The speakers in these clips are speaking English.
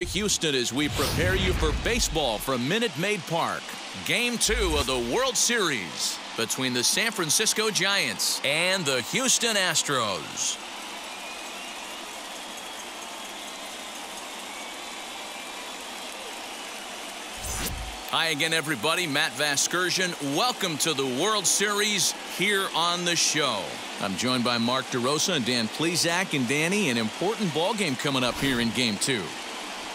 Houston, as we prepare you for baseball from Minute Maid Park. Game 2 of the World Series between the San Francisco Giants and the Houston Astros. Hi again, everybody. Matt Vasgersian. Welcome to the World Series here on the show. I'm joined by Mark DeRosa and Dan Plesac. And Danny, an important ball game coming up here in Game 2.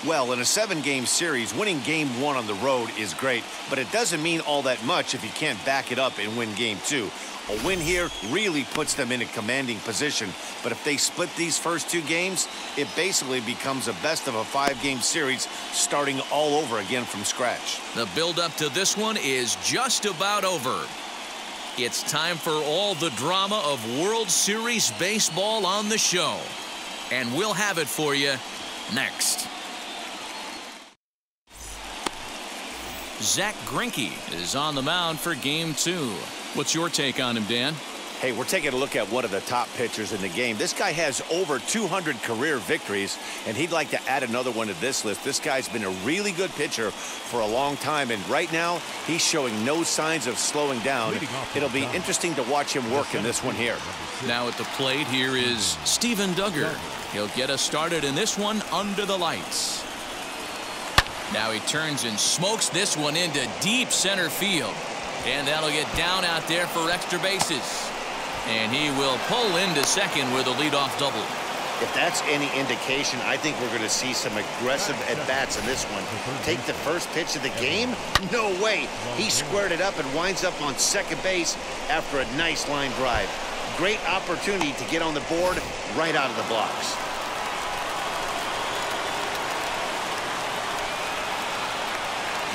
Well, in a 7-game series, winning Game 1 on the road is great, but it doesn't mean all that much if you can't back it up and win Game 2. A win here really puts them in a commanding position, but if they split these first 2 games, it basically becomes a best of a 5-game series starting all over again from scratch. The build-up to this one is just about over. It's time for all the drama of World Series baseball on the show, and we'll have it for you next. Zach Greinke is on the mound for Game 2. What's your take on him, Dan? Hey, we're taking a look at one of the top pitchers in the game. This guy has over 200 career victories, and he'd like to add another one to this list. This guy's been a really good pitcher for a long time, and right now he's showing no signs of slowing down. It'll be interesting to watch him work in this one here. Now at the plate, here is Steven Duggar. He'll get us started in this one under the lights. Now he turns and smokes this one into deep center field. And that'll get down out there for extra bases. And he will pull into second with a leadoff double. If that's any indication, I think we're going to see some aggressive at-bats in this one. Take the first pitch of the game? No way. He squared it up and winds up on second base after a nice line drive. Great opportunity to get on the board right out of the blocks.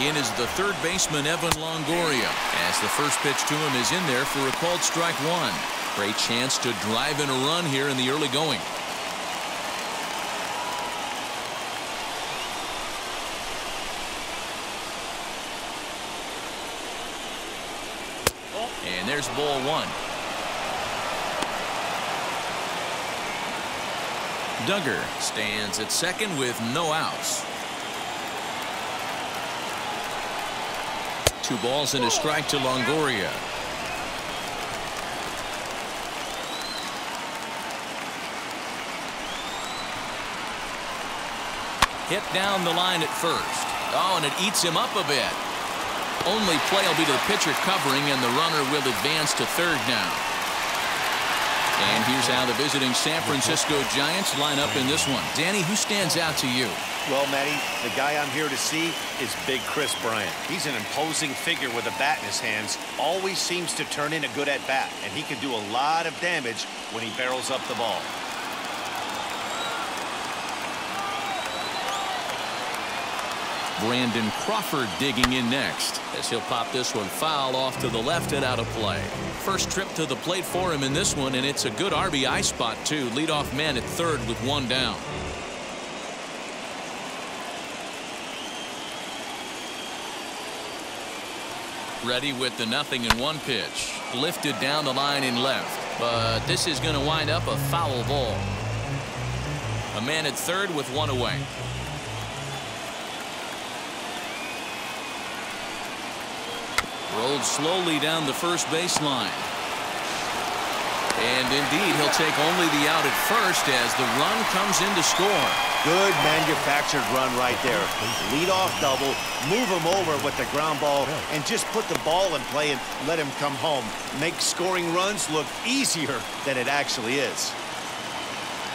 In is the third baseman, Evan Longoria, as the first pitch to him is in there for a called strike one. Great chance to drive in a run here in the early going. And there's ball one. Duggar stands at second with no outs. 2 balls and a strike to Longoria. Hit down the line at first. Oh, and it eats him up a bit. Only play will be to the pitcher covering, and the runner will advance to third now. And here's how the visiting San Francisco Giants line up in this one. Danny, who stands out to you? Well, Matty, the guy I'm here to see is Big Chris Bryant. He's an imposing figure with a bat in his hands. Always seems to turn in a good at-bat, and he can do a lot of damage when he barrels up the ball. Brandon Crawford digging in next, as he'll pop this one foul off to the left and out of play. First trip to the plate for him in this one, and it's a good RBI spot, too. Leadoff man at third with 1 down. Ready with the 0-1 pitch. Lifted down the line in left, but this is going to wind up a foul ball. A man at third with 1 away. Rolled slowly down the first baseline. And indeed, he'll take only the out at first as the run comes in to score. Good manufactured run right there. Lead-off double, move him over with the ground ball, and just put the ball in play and let him come home. Make scoring runs look easier than it actually is.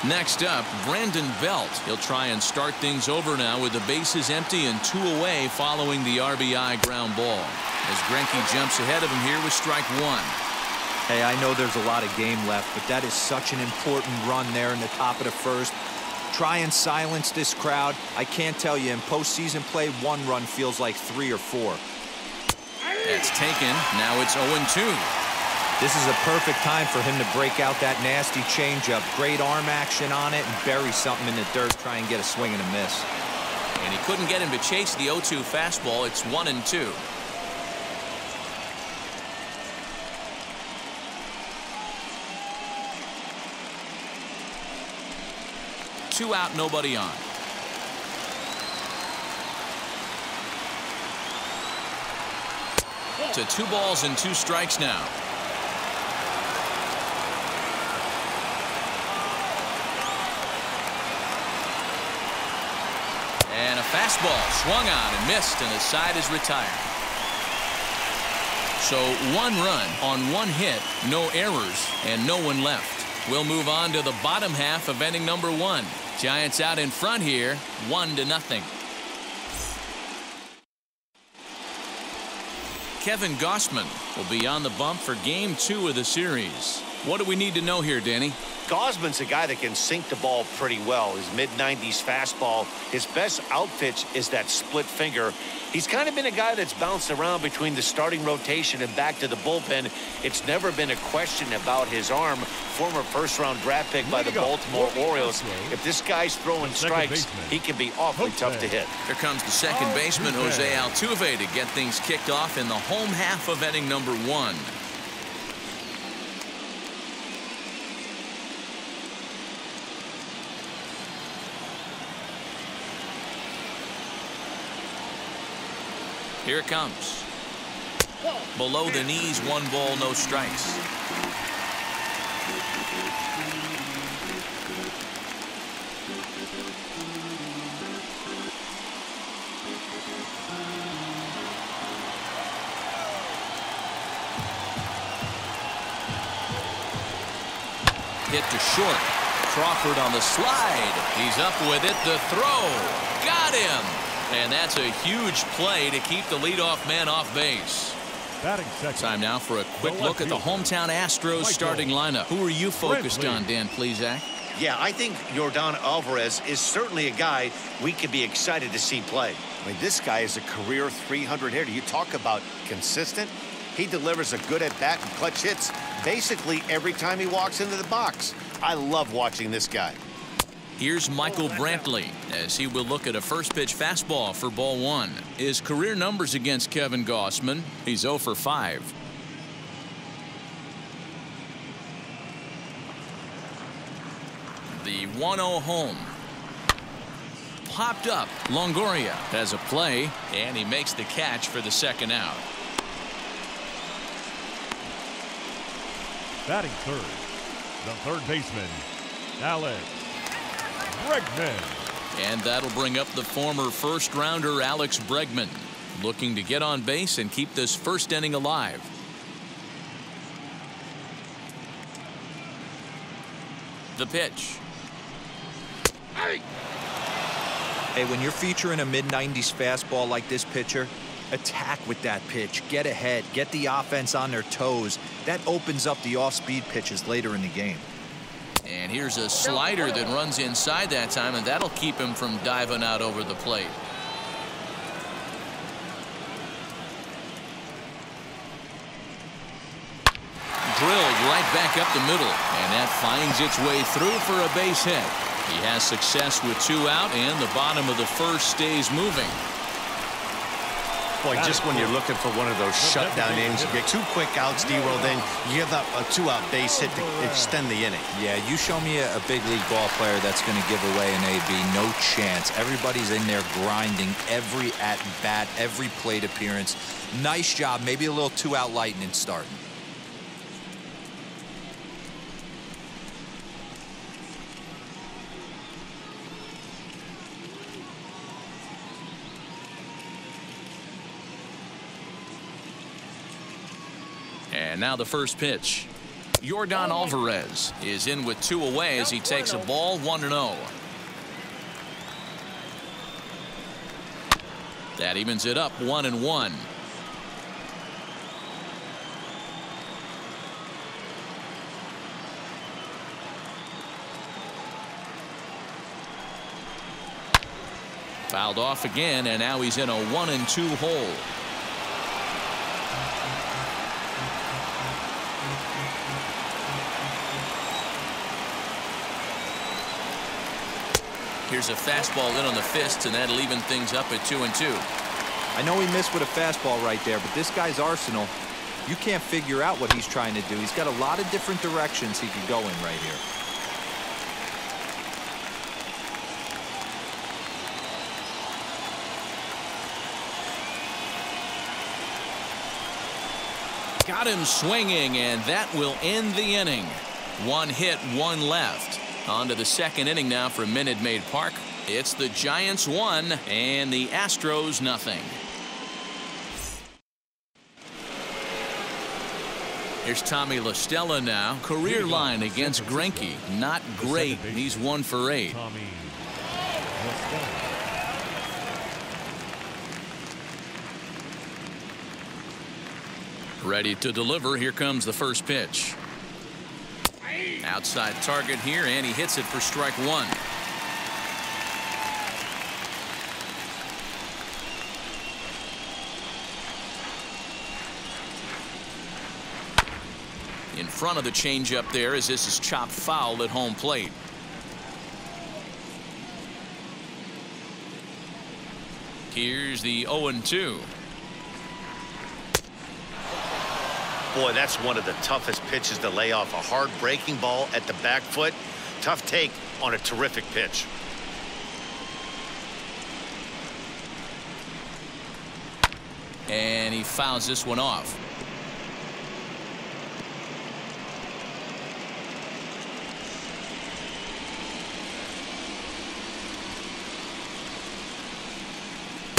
Next up, Brandon Belt. He'll try and start things over now with the bases empty and 2 away following the RBI ground ball. As Greinke jumps ahead of him here with strike 1. Hey, I know there's a lot of game left, but that is such an important run there in the top of the first. Try and silence this crowd. I can't tell you, in postseason play, 1 run feels like 3 or 4. That's taken. Now it's 0-2. This is a perfect time for him to break out that nasty changeup. Great arm action on it and bury something in the dirt. Try and get a swing and a miss. And he couldn't get him to chase the 0-2 fastball. It's 1-2. 2 out, nobody on. To 2 balls and 2 strikes now. And a fastball swung on and missed, and the side is retired. So 1 run on 1 hit, no errors, and no one left. We'll move on to the bottom half of inning number 1. Giants out in front here, 1-0. Kevin Gausman will be on the bump for game 2 of the series. What do we need to know here, Danny? Gausman's a guy that can sink the ball pretty well. His mid-90s fastball. His best outpitch is that split finger. He's kind of been a guy that's bounced around between the starting rotation and back to the bullpen. It's never been a question about his arm. Former first-round draft pick by the Baltimore Orioles. If this guy's throwing strikes, he can be awfully tough to hit. Here comes the second baseman, Jose Altuve, to get things kicked off in the home half of inning number 1. Here it comes. Below the knees, 1 ball, no strikes. Hit to short. Crawford on the slide. He's up with it. The throw. Got him. And that's a huge play to keep the leadoff man off base. Time now for a quick look at the hometown Astros starting lineup. Who are you focused on, Dan Plesac? Yeah, I think Yordan Alvarez is certainly a guy we could be excited to see play. I mean, this guy is a career 300 hitter. You talk about consistent. He delivers a good at-bat and clutch hits basically every time he walks into the box. I love watching this guy. Here's Michael Brantley as he will look at a first pitch fastball for ball 1. His career numbers against Kevin Gausman, he's 0 for 5. The 1-0 home. Popped up. Longoria has a play, and he makes the catch for the second out. Batting third, the third baseman, Alex Bregman. And that'll bring up the former first-rounder Alex Bregman, looking to get on base and keep this first inning alive. The pitch. Hey, when you're featuring a mid-90s fastball like this pitcher, attack with that pitch. Get ahead. Get the offense on their toes. That opens up the off-speed pitches later in the game. And here's a slider that runs inside that time, and that'll keep him from diving out over the plate. Drilled right back up the middle, and that finds its way through for a base hit. He has success with 2 out, and the bottom of the first stays moving. Boy, just when you're looking for one of those shutdown innings, you get 2 quick outs, D-roll, then you give up a 2-out base hit to extend the inning. Yeah, you show me a big league ball player that's going to give away an AB. No chance. Everybody's in there grinding every at-bat, every plate appearance. Nice job. Maybe a little 2-out lightning starting. And now the first pitch. Yordan Alvarez is in with 2 away as he takes a ball 1-0. That evens it up 1-1. Fouled off again, and now he's in a 1-2 hole. Here's a fastball in on the fists, and that'll even things up at 2-2. I know he missed with a fastball right there, but this guy's arsenal, you can't figure out what he's trying to do. He's got a lot of different directions he could go in right here. Got him swinging, and that will end the inning. One hit, one left. On to the second inning now from Minute Maid Park. It's the Giants 1 and the Astros nothing. Here's Tommy La Stella now. Career line against Greinke. Not great. He's 1 for 8. Ready to deliver. Here comes the first pitch. Outside target here, and he hits it for strike 1. In front of the changeup there, as this is chopped foul at home plate. Here's the 0-2. Boy, that's one of the toughest pitches to lay off. A hard breaking ball at the back foot. Tough take on a terrific pitch. And he fouls this one off.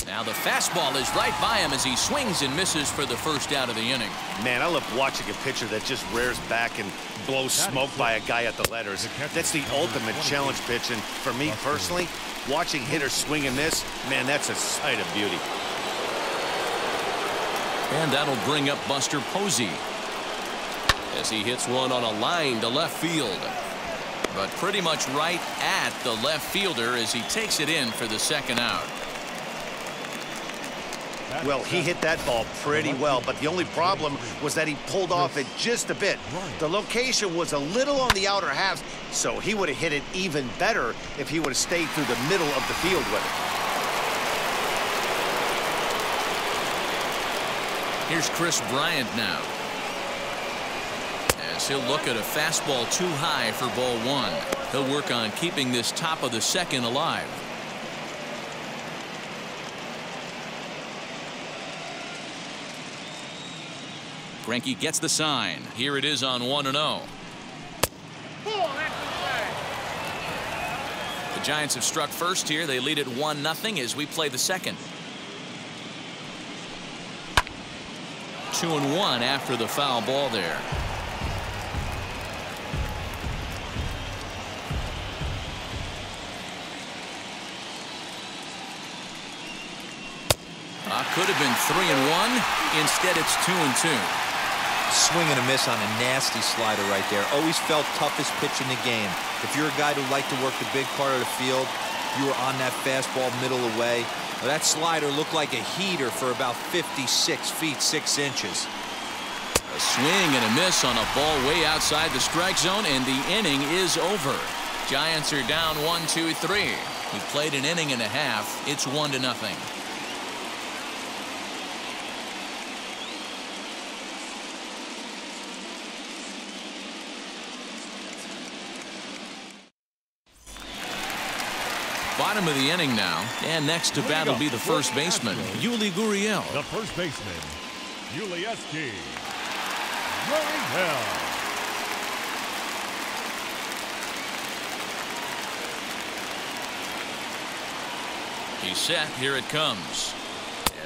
Now the fastball is right by him as he swings and misses for the first out of the inning. Man, I love watching a pitcher that just rears back and blows smoke by a guy at the letters. That's the ultimate challenge pitch, and for me personally, watching hitters swing and miss, man, that's a sight of beauty. And that'll bring up Buster Posey as he hits one on a line to left field, but pretty much right at the left fielder as he takes it in for the second out. Well, he hit that ball pretty well, but the only problem was that he pulled off it just a bit. The location was a little on the outer half, so he would have hit it even better if he would have stayed through the middle of the field with it. Here's Chris Bryant now, as he'll look at a fastball too high for ball 1. He'll work on keeping this top of the second alive. Greinke gets the sign. Here it is on 1-0. The Giants have struck first here. They lead it 1-0 as we play the second. 2-1 after the foul ball there. Could have been 3-1. Instead, it's 2-2. Swing and a miss on a nasty slider right there. Always felt toughest pitch in the game. If you're a guy who liked to work the big part of the field, you were on that fastball middle away. Well, that slider looked like a heater for about 56 feet 6 inches. A swing and a miss on a ball way outside the strike zone, and the inning is over. Giants are down 1-2-3. We played an inning and a half. It's 1-0. Bottom of the inning now, and next to bat will be the first baseman, Yuli Gurriel. The first baseman, Yuli Gurriel. He's set. Here it comes.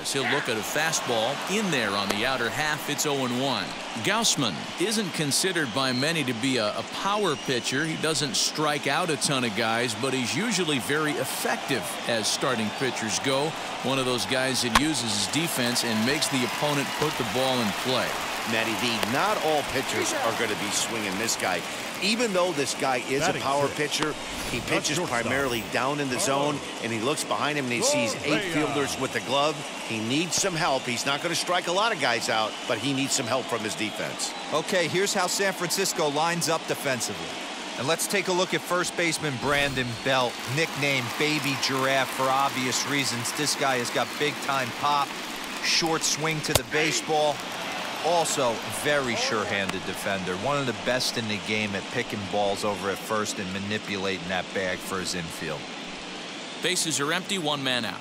As he'll look at a fastball in there on the outer half. It's 0-1. Gausman isn't considered by many to be a power pitcher. He doesn't strike out a ton of guys, but he's usually very effective as starting pitchers go. One of those guys that uses his defense and makes the opponent put the ball in play. Matty V, not all pitchers are going to be swinging this guy. Even though this guy is a power pitcher, he pitches primarily down in the zone, and he looks behind him and he sees 8 fielders with the glove. He needs some help. He's not going to strike a lot of guys out, but he needs some help from his defense. Okay, here's how San Francisco lines up defensively. And let's take a look at first baseman Brandon Belt, nicknamed Baby Giraffe for obvious reasons. This guy has got big-time pop, short swing to the baseball. Also, very sure-handed defender. One of the best in the game at picking balls over at first and manipulating that bag for his infield. Bases are empty, 1 man out.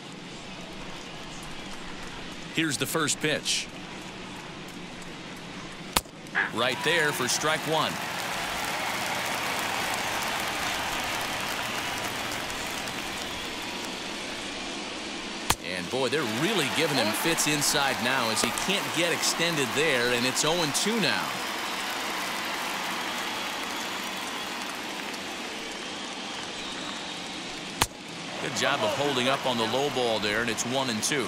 Here's the first pitch. Right there for strike one. And boy, they're really giving him fits inside now as he can't get extended there, and it's 0-2 now. Good job of holding up on the low ball there, and it's 1-2.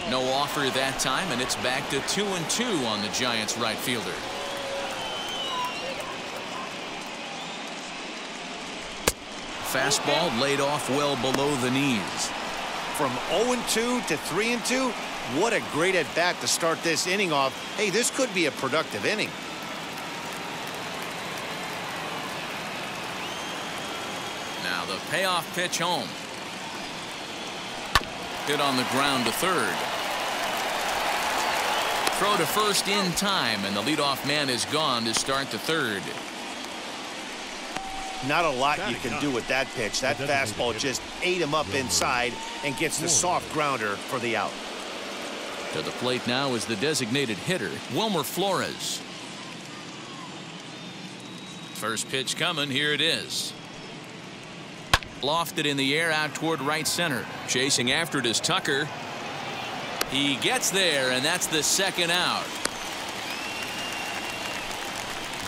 No offer that time, and it's back to 2-2 on the Giants right fielder. Fastball laid off well below the knees. From 0-2 to 3-2, what a great at bat to start this inning off. Hey, this could be a productive inning. Now the payoff pitch home. Hit on the ground to third. Throw to first in time, and the leadoff man is gone to start the third. Not a lot you can do with that pitch. That fastball just ate him up inside and gets the soft grounder for the out. To the plate now is the designated hitter, Wilmer Flores. First pitch coming. Here it is. Lofted in the air out toward right center. Chasing after it is Tucker. He gets there, and that's the second out.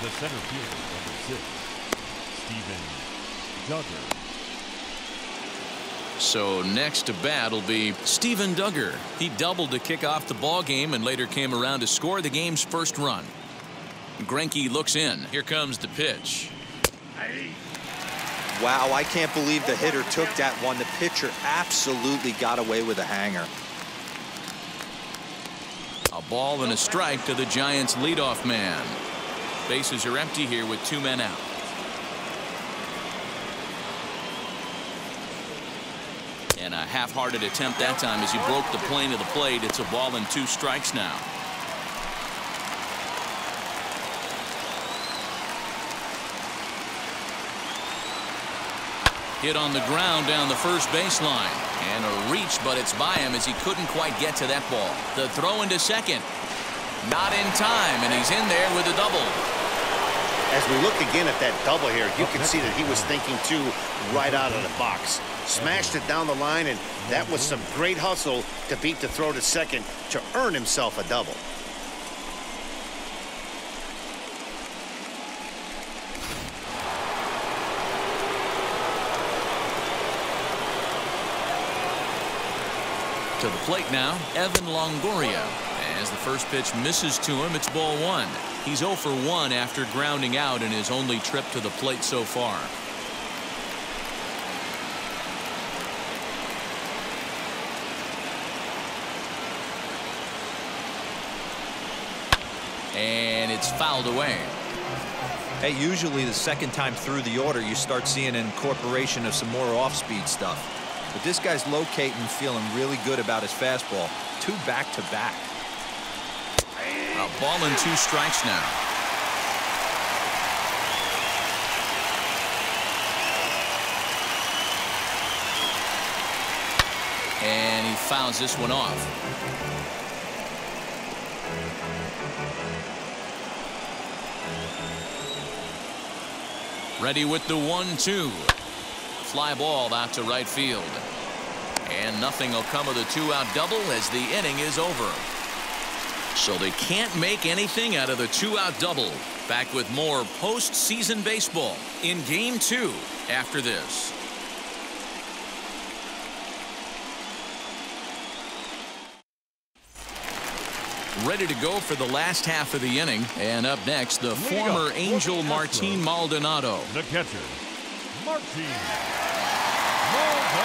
The center fielder, number 6, Duggar. So next to bat will be Steven Duggar. He doubled to kick off the ball game and later came around to score the game's first run. Greinke looks in. Here comes the pitch. Wow, I can't believe the hitter took that one. The pitcher absolutely got away with a hanger. A ball and a strike to the Giants leadoff man. Bases are empty here with 2 men out. And a half-hearted attempt that time as he broke the plane of the plate. It's a ball and 2 strikes now. Hit on the ground down the first baseline. And a reach, but it's by him as he couldn't quite get to that ball. The throw into second. Not in time, and he's in there with a double. As we look again at that double here, you can see that he was thinking too right out of the box. Smashed it down the line, and that was some great hustle to beat the throw to second to earn himself a double. To the plate now, Evan Longoria. As the first pitch misses to him, it's ball 1. He's 0 for 1 after grounding out in his only trip to the plate so far. And it's fouled away. Hey, usually the second time through the order, you start seeing an incorporation of some more off-speed stuff. But this guy's locating, feeling really good about his fastball. 2 back-to-back. A ball and 2 strikes now. And he fouls this one off. Ready with the 1-2. Fly ball out to right field. And nothing will come of the 2-out double as the inning is over. So they can't make anything out of the 2-out double. Back with more postseason baseball in Game 2 after this. Ready to go for the last half of the inning. And up next, the former Angel Martine Maldonado. The catcher, Martine Maldonado.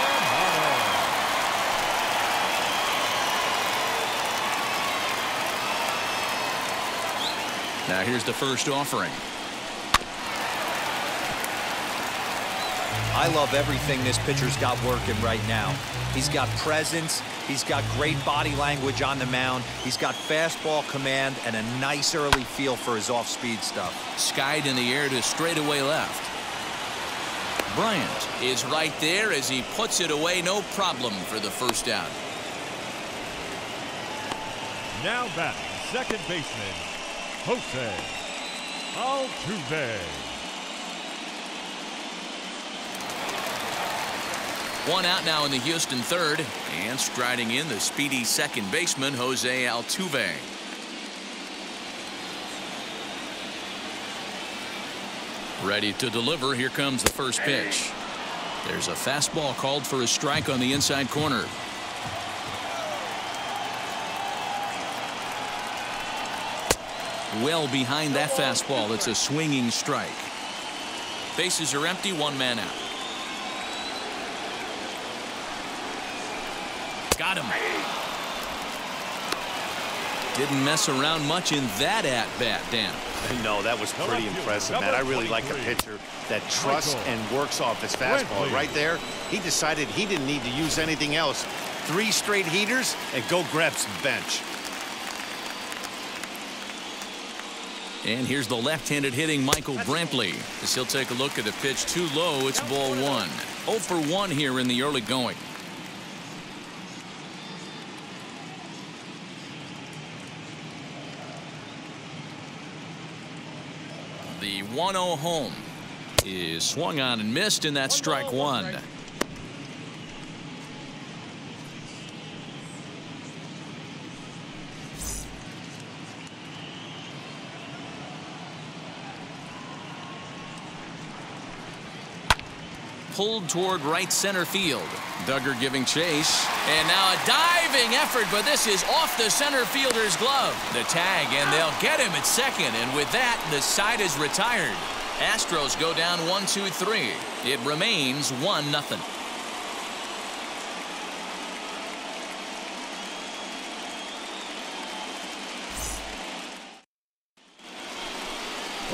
Now here's the first offering. I love everything this pitcher's got working right now. He's got presence. He's got great body language on the mound. He's got fastball command and a nice early feel for his off-speed stuff. Skied in the air to straightaway left. Bryant is right there as he puts it away, no problem for the first out. Now batting, second baseman, Jose Altuve. One out now in the Houston third, and striding in the speedy second baseman, Jose Altuve. Ready to deliver. Here comes the first pitch. There's a fastball called for a strike on the inside corner. Well behind that fastball. It's a swinging strike. Bases are empty, one man out. Got him. Didn't mess around much in that at-bat, Dan. No, that was pretty impressive, man. I really like a pitcher that trusts and works off his fastball. Right there, he decided he didn't need to use anything else. 3 straight heaters and go grab some bench. And here's the left-handed hitting Michael Brantley. As he'll take a look at the pitch too low, it's ball 1. 0 for 1 here in the early going. The 1-0 home is swung on and missed, and that's strike 1. Pulled toward right center field. Duggar giving chase. And now a diving effort, but this is off the center fielder's glove. The tag, and they'll get him at second. And with that, the side is retired. Astros go down 1-2-3. It remains 1-0.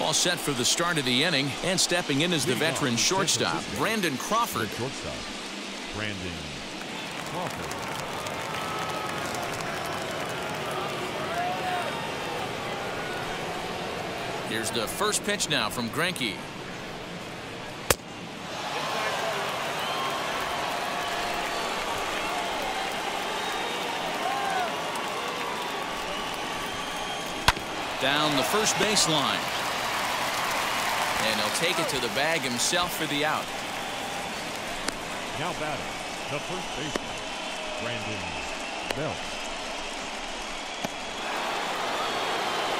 All set for the start of the inning, and stepping in is the veteran shortstop, Brandon Crawford. Shortstop, Brandon Crawford. Here's the first pitch now from Greinke. Down the first baseline. And he'll take it to the bag himself for the out. Now batting, the first baseman, Brandon Belt.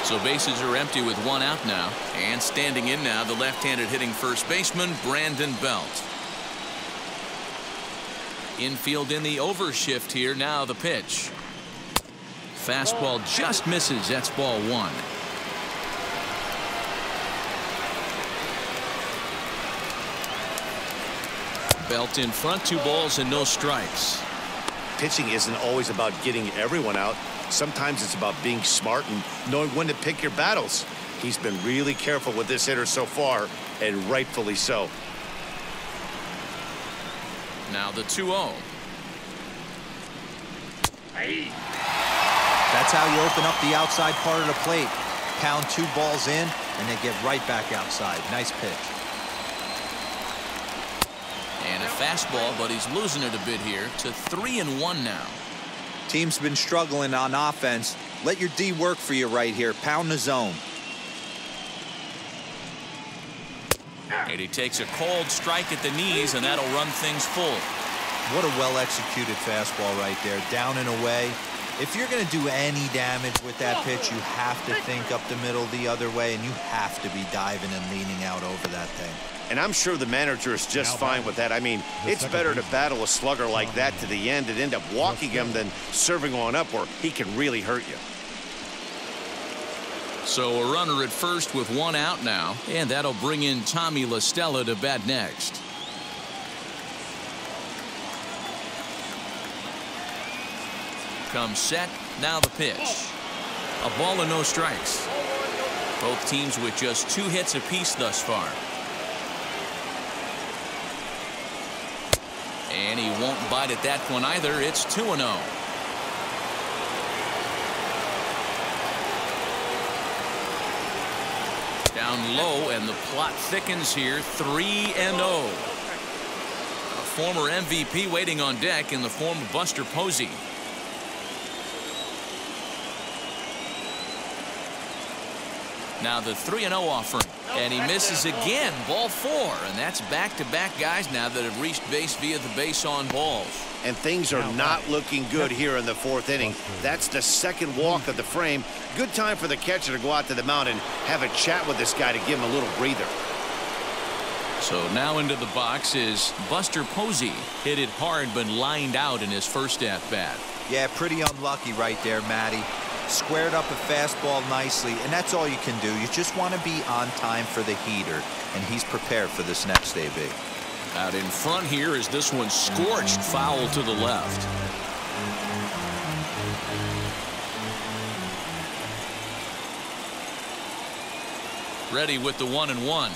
So bases are empty with 1 out now. And standing in now, the left-handed hitting first baseman, Brandon Belt. Infield in the overshift here. Now the pitch. Fastball just misses. That's ball 1. Belt in front, 2 balls and no strikes. Pitching isn't always about getting everyone out. Sometimes it's about being smart and knowing when to pick your battles. He's been really careful with this hitter so far, and rightfully so. Now the 2-0. That's how you open up the outside part of the plate. Pound 2 balls in, and then get right back outside. Nice pitch. And a fastball, but he's losing it a bit here to 3-1 now. Team's been struggling on offense. Let your D work for you right here. Pound the zone. And he takes a cold strike at the knees, and that'll run things full. What a well-executed fastball right there. Down and away. If you're going to do any damage with that pitch, you have to think up the middle the other way, and you have to be diving and leaning out over that thing. And I'm sure the manager is just fine with that. I mean, it's better to battle a slugger like that to the end and end up walking him than serving on up where he can really hurt you. So a runner at first with 1 out now, and that'll bring in Tommy La Stella to bat next. Comes set, now the pitch. A ball and no strikes. Both teams with just 2 hits apiece thus far. And he won't bite at that one either. It's 2-0. Down low, and the plot thickens here. 3-0. former MVP waiting on deck in the form of Buster Posey. Now the 3-0 offer, and he misses again. Ball 4, and that's back-to-back guys now that have reached base via the base on balls. And things are not looking good here in the 4th inning. That's the second walk of the frame. Good time for the catcher to go out to the mound and have a chat with this guy to give him a little breather. So now into the box is Buster Posey. Hit it hard but lined out in his first at-bat. Yeah, pretty unlucky right there, Matty. Squared up a fastball nicely, and that's all you can do. You just want to be on time for the heater, and he's prepared for this next AB. Out in front here is this one scorched foul to the left. Ready with the 1-1.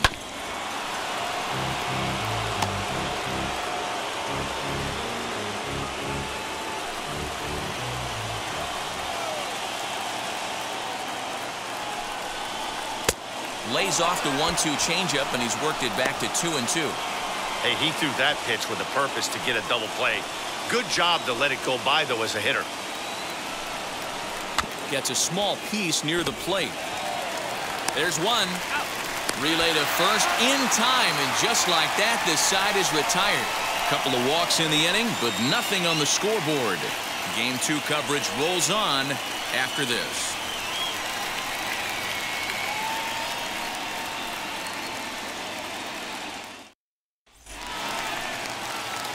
Lays off the 1-2 changeup, and he's worked it back to 2-2. Hey, he threw that pitch with a purpose to get a double play. Good job to let it go by, though, as a hitter. Gets a small piece near the plate. There's one. Relay to first in time, and just like that, this side is retired. Couple of walks in the inning, but nothing on the scoreboard. Game 2 coverage rolls on after this.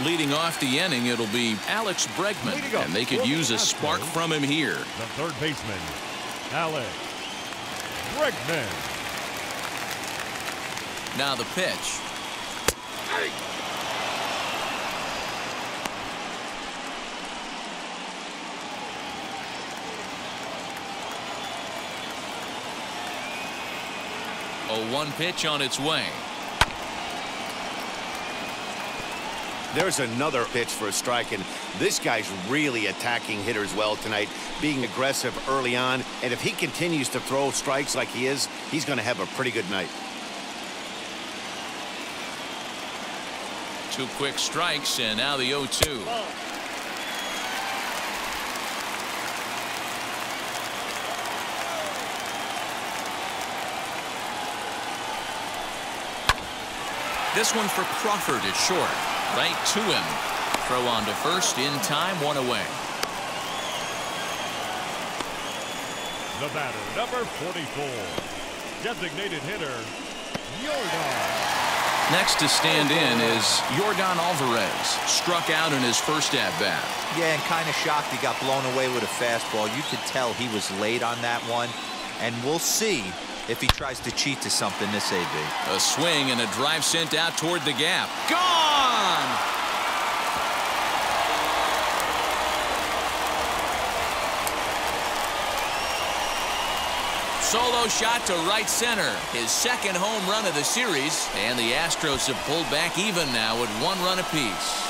Leading off the inning, it'll be Alex Bregman, and they could use a spark from him here. The third baseman, Alex Bregman. Now the pitch. A 1 pitch on its way. There's another pitch for a strike, and this guy's really attacking hitters well tonight, being aggressive early on. And if he continues to throw strikes like he is, he's going to have a pretty good night. 2 quick strikes, and now the 0-2. This one for Crawford is short. Right to him. Throw on to first in time, 1 away. The batter, number 44. Designated hitter, Yordan. Next to stand in is Yordan Alvarez. Struck out in his first at-bat. Yeah, and kind of shocked he got blown away with a fastball. You could tell he was late on that one. And we'll see if he tries to cheat to something this AB. A swing and a drive sent out toward the gap. Gone! Solo shot to right center. His second home run of the series. And the Astros have pulled back even now with 1 run apiece.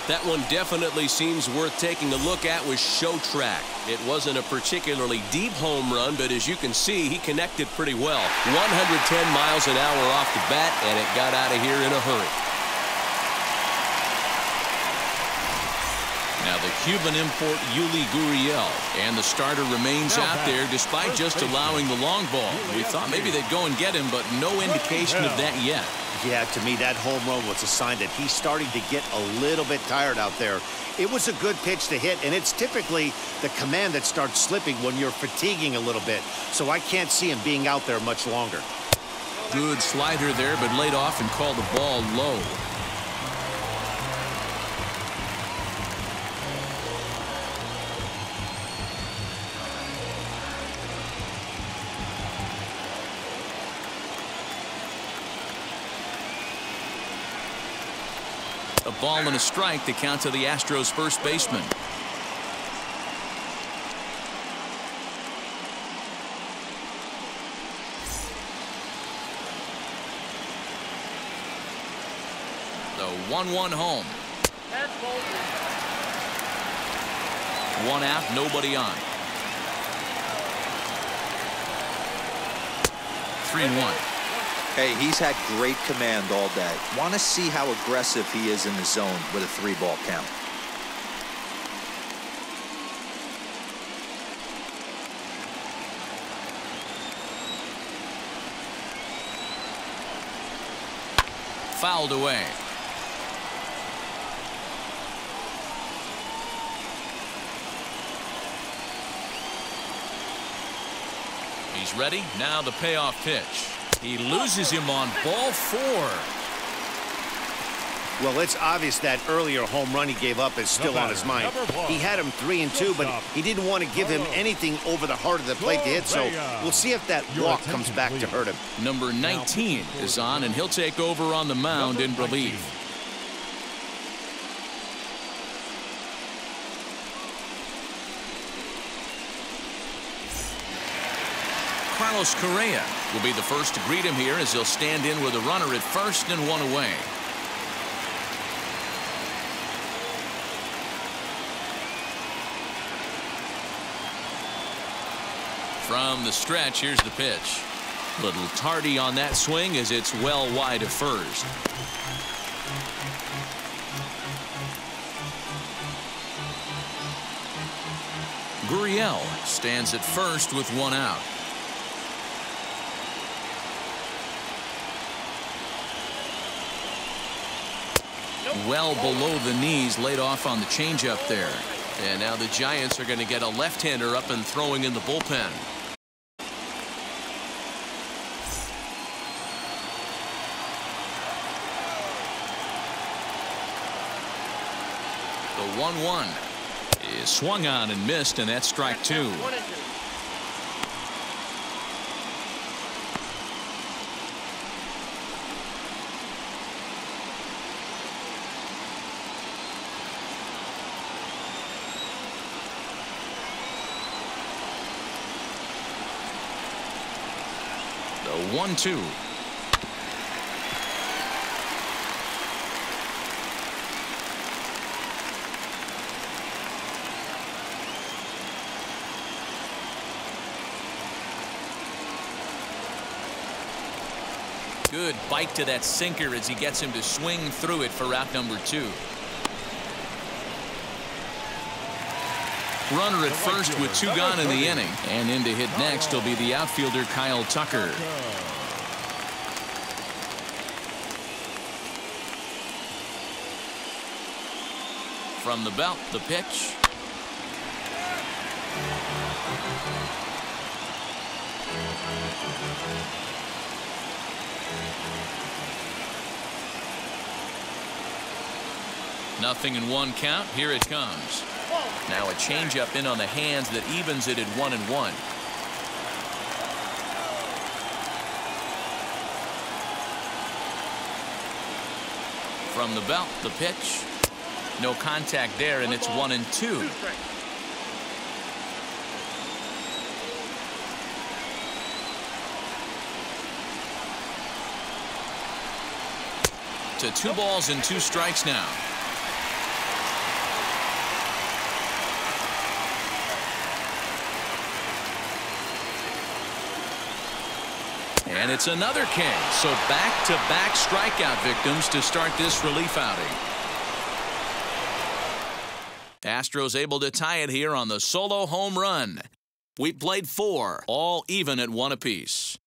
That one definitely seems worth taking a look at with Show Track. It wasn't a particularly deep home run, but as you can see, he connected pretty well. 110 miles an hour off the bat, and it got out of here in a hurry. Now the Cuban import Yuli Gurriel, and the starter remains out there despite just allowing the long ball. We thought maybe they'd go and get him, but no indication of that yet. Yeah, to me, that home run was a sign that he's starting to get a little bit tired out there. It was a good pitch to hit, and it's typically the command that starts slipping when you're fatiguing a little bit. So I can't see him being out there much longer. Good slider there, but laid off and called the ball low. A ball and a strike to count to the Astros first baseman. The 1-1 home. 1 out, nobody on. 3-1. Hey, he's had great command all day. Want to see how aggressive he is in the zone with a 3-ball count. Fouled away. He's ready. Now the payoff pitch. He loses him on ball 4. Well, it's obvious that earlier home run he gave up is still on his mind. He had him 3-2, but he didn't want to give him anything over the heart of the plate to hit, so we'll see if that walk comes back to hurt him. Number 19 is on, and he'll take over on the mound in relief. Carlos Correa will be the first to greet him here as he'll stand in with a runner at first and 1 away. From the stretch, here's the pitch. Little tardy on that swing as it's well wide of first. Gurriel stands at first with 1 out. Well below the knees, laid off on the changeup there. And now the Giants are going to get a left-hander up and throwing in the bullpen. The 1-1 is swung on and missed, and that's strike 2. The 1-2. Good bite to that sinker as he gets him to swing through it for out number 2. Runner at first with 2 gone in the inning, and in to hit next will be the outfielder Kyle Tucker. From the belt, the pitch. Nothing in 1 count. Here it comes. Now a changeup in on the hands that evens it at 1-1. From the belt, the pitch. No contact there, and it's 1-2. To 2 balls and 2 strikes now. And it's another K. So back-to-back strikeout victims to start this relief outing. Astros able to tie it here on the solo home run. We played 4, all even at 1 apiece.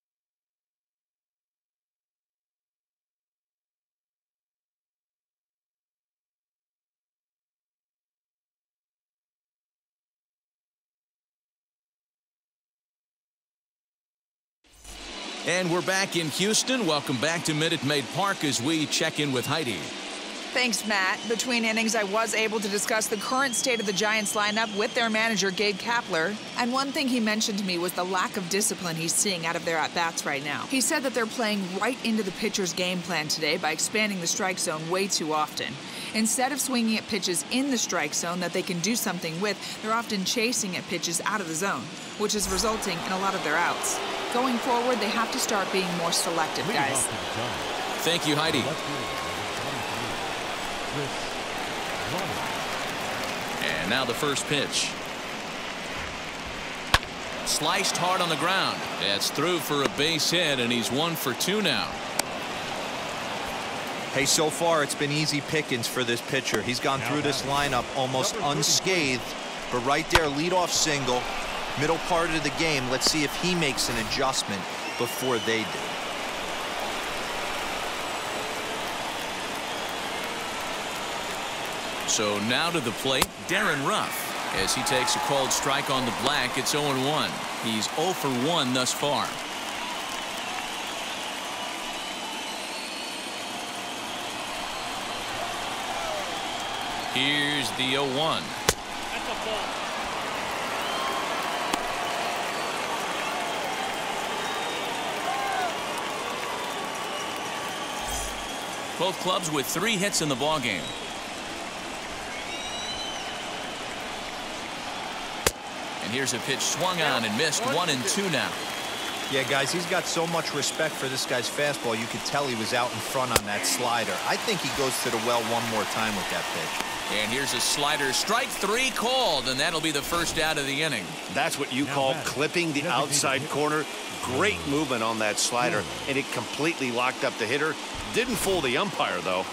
And we're back in Houston. Welcome back to Minute Maid Park as we check in with Heidi. Thanks, Matt. Between innings, I was able to discuss the current state of the Giants lineup with their manager, Gabe Kapler. And one thing he mentioned to me was the lack of discipline he's seeing out of their at-bats right now. He said that they're playing right into the pitcher's game plan today by expanding the strike zone way too often. Instead of swinging at pitches in the strike zone that they can do something with, they're often chasing at pitches out of the zone, which is resulting in a lot of their outs. Going forward, they have to start being more selective, guys. Thank you, Heidi. And now the first pitch. Sliced hard on the ground. That's through for a base hit, and he's 1 for 2 now. Hey, so far it's been easy pickings for this pitcher. He's gone through this lineup almost unscathed, but right there, leadoff single, middle part of the game. Let's see if he makes an adjustment before they do. So now to the plate, Darren Ruff. As he takes a called strike on the black, it's 0-1. He's 0 for 1 thus far. Here's the 0-1. Both clubs with 3 hits in the ballgame. And here's a pitch swung on and missed. 1-2 now. Yeah, guys, he's got so much respect for this guy's fastball. You could tell he was out in front on that slider. I think he goes to the well one more time with that pitch. And here's a slider. Strike 3 called, and that'll be the first out of the inning. That's what you call clipping the outside corner. Great movement on that slider, and it completely locked up the hitter. Didn't fool the umpire, though.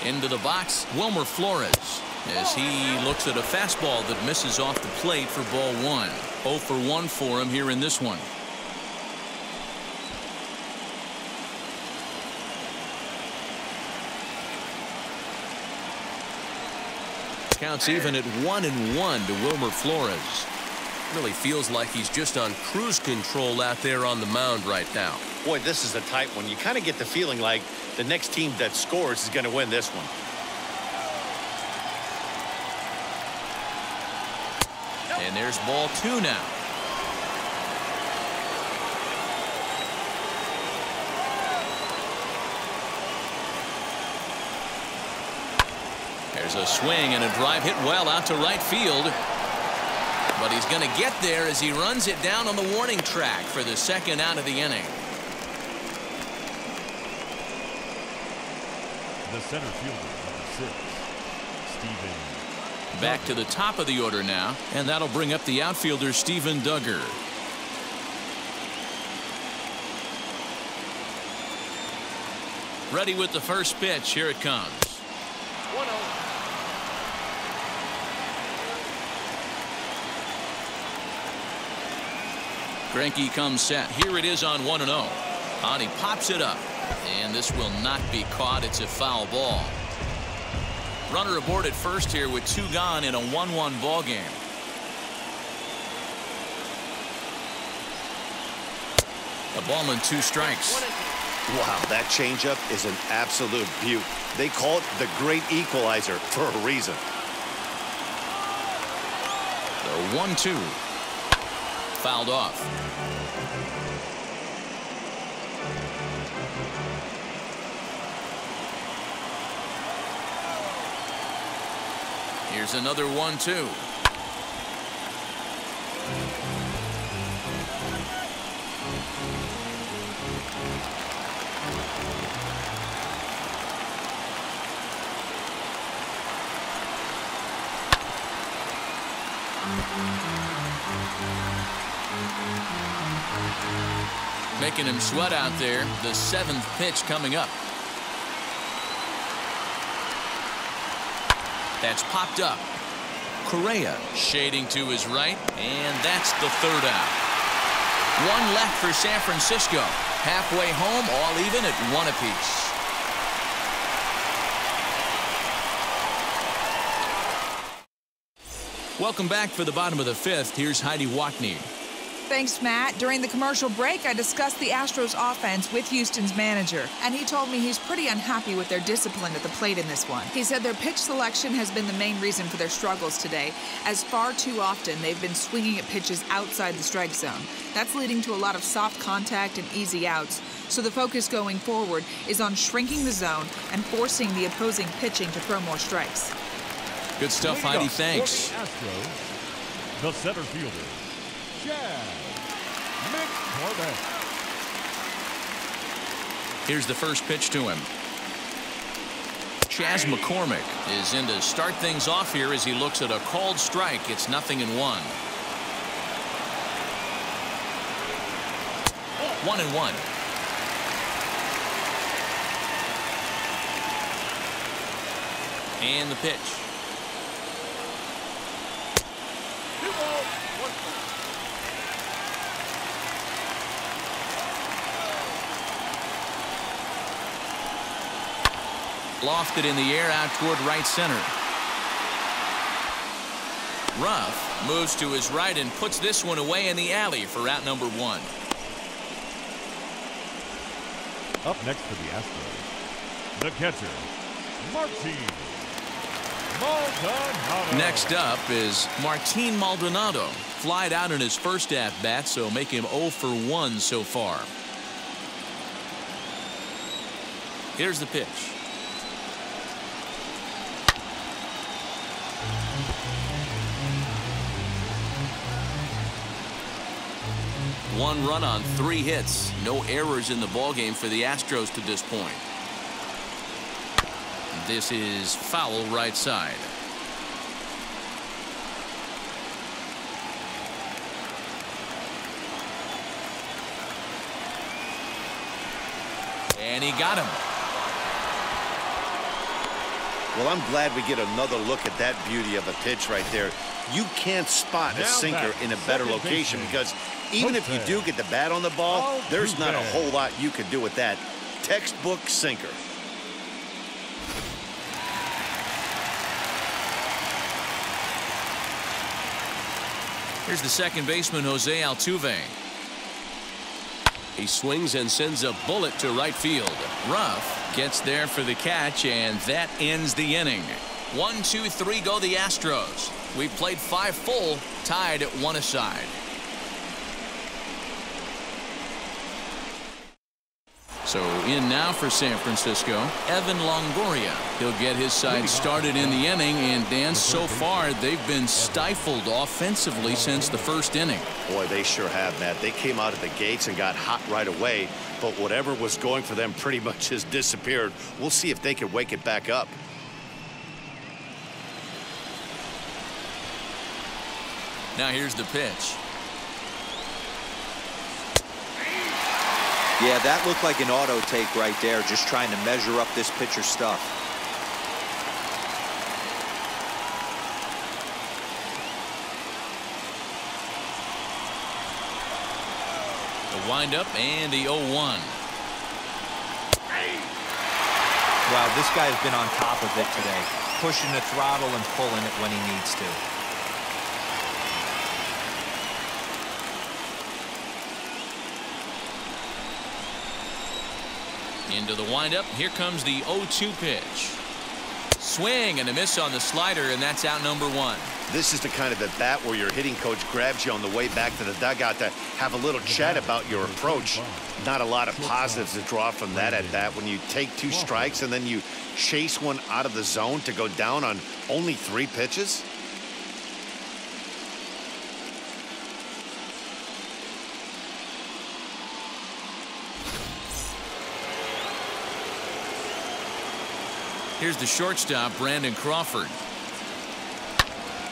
Into the box, Wilmer Flores, as he looks at a fastball that misses off the plate for ball 1. 0 for 1 for him here in this one. Counts even at 1-1 to Wilmer Flores. Really feels like he's just on cruise control out there on the mound right now. Boy, this is a tight one. You kind of get the feeling like the next team that scores is going to win this one. And there's ball 2 now. There's a swing and a drive hit well out to right field. But he's going to get there as he runs it down on the warning track for the second out of the inning. The center fielder, number 6, Steven. Back to the top of the order now, and that'll bring up the outfielder Stephen Duggar. Ready with the first pitch. Here it comes. 1-0. Greinke comes set. Here it is on 1-0. And he pops it up. And this will not be caught. It's a foul ball. Runner aboard at first here with 2 gone in a 1-1 ball game. A ball and 2 strikes. Wow, that changeup is an absolute beaut. They call it the great equalizer for a reason. The 1-2. Fouled off. Here's another 1-2. Making him sweat out there. The 7th pitch coming up. That's popped up. Correa shading to his right, and that's the 3rd out. 1 left for San Francisco. Halfway home, all even at 1 apiece. Welcome back for the bottom of the 5th. Here's Heidi Wackney. Thanks, Matt. During the commercial break, I discussed the Astros offense with Houston's manager, and he told me he's pretty unhappy with their discipline at the plate in this one. He said their pitch selection has been the main reason for their struggles today, as far too often they've been swinging at pitches outside the strike zone. That's leading to a lot of soft contact and easy outs, so the focus going forward is on shrinking the zone and forcing the opposing pitching to throw more strikes. Good stuff, Heidi. Thanks. Astros, the center fielder, Here's the first pitch to him. Chas McCormick is in to start things off here as he looks at a called strike. It's 0-1. 1-1. And the pitch. Lofted in the air out toward right center. Ruff moves to his right and puts this one away in the alley for out number 1. Up next for the Astros, the catcher, Martine Maldonado. Next up is Martine Maldonado. Flied out in his first at-bat, so make him 0 for 1 so far. Here's the pitch. One run on 3 hits. No errors in the ballgame for the Astros to this point. This is foul right side. And he got him. Well, I'm glad we get another look at that beauty of a pitch right there. You can't spot a sinker in a better location because even if you do get the bat on the ball, there's not a whole lot you could do with that. Textbook sinker. Here's the second baseman, Jose Altuve. He swings and sends a bullet to right field. Ruff gets there for the catch, and that ends the inning. 1, 2, 3 go the Astros. We've played 5 full, tied at 1 aside. So in now for San Francisco, Evan Longoria. He'll get his side started in the inning, and Dan, so far they've been stifled offensively since the first inning. Boy, they sure have, Matt. They came out of the gates and got hot right away, but whatever was going for them pretty much has disappeared. We'll see if they can wake it back up. Now here's the pitch. Yeah, that looked like an auto take right there, just trying to measure up this pitcher's stuff. The windup and the 0-1. Wow, this guy's been on top of it today, pushing the throttle and pulling it when he needs to. Into the windup. Here comes the 0-2 pitch. Swing and a miss on the slider, and that's out number 1. This is the kind of at bat where your hitting coach grabs you on the way back to the dugout to have a little chat about your approach. Not a lot of positives to draw from that at bat when you take 2 strikes and then you chase one out of the zone to go down on only 3 pitches. Here's the shortstop, Brandon Crawford.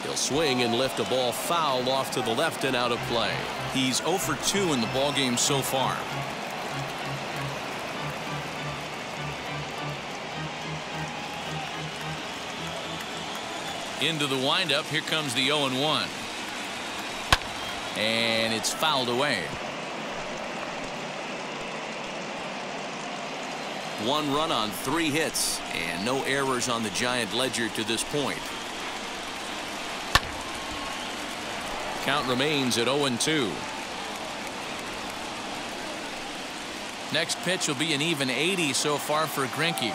He'll swing and lift a ball foul off to the left and out of play. He's 0 for 2 in the ballgame so far. Into the windup. Here comes the 0-1. And it's fouled away. 1 run on 3 hits and no errors on the Giant ledger to this point. Count remains at 0-2. Next pitch will be an even 80 so far for Greinke.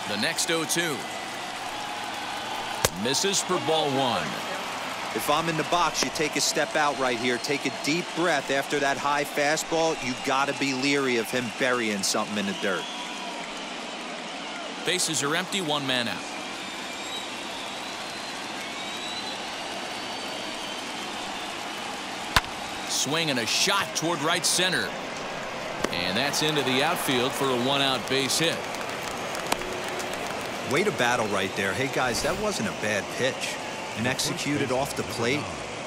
The next 0-2. Misses for ball 1. If I'm in the box, you take a step out right here, take a deep breath after that high fastball. You got to be leery of him burying something in the dirt. Bases are empty, 1 man out. Swing and a shot toward right center. And that's into the outfield for a 1-out base hit. Way to battle right there. Hey, guys, that wasn't a bad pitch. And executed off the plate.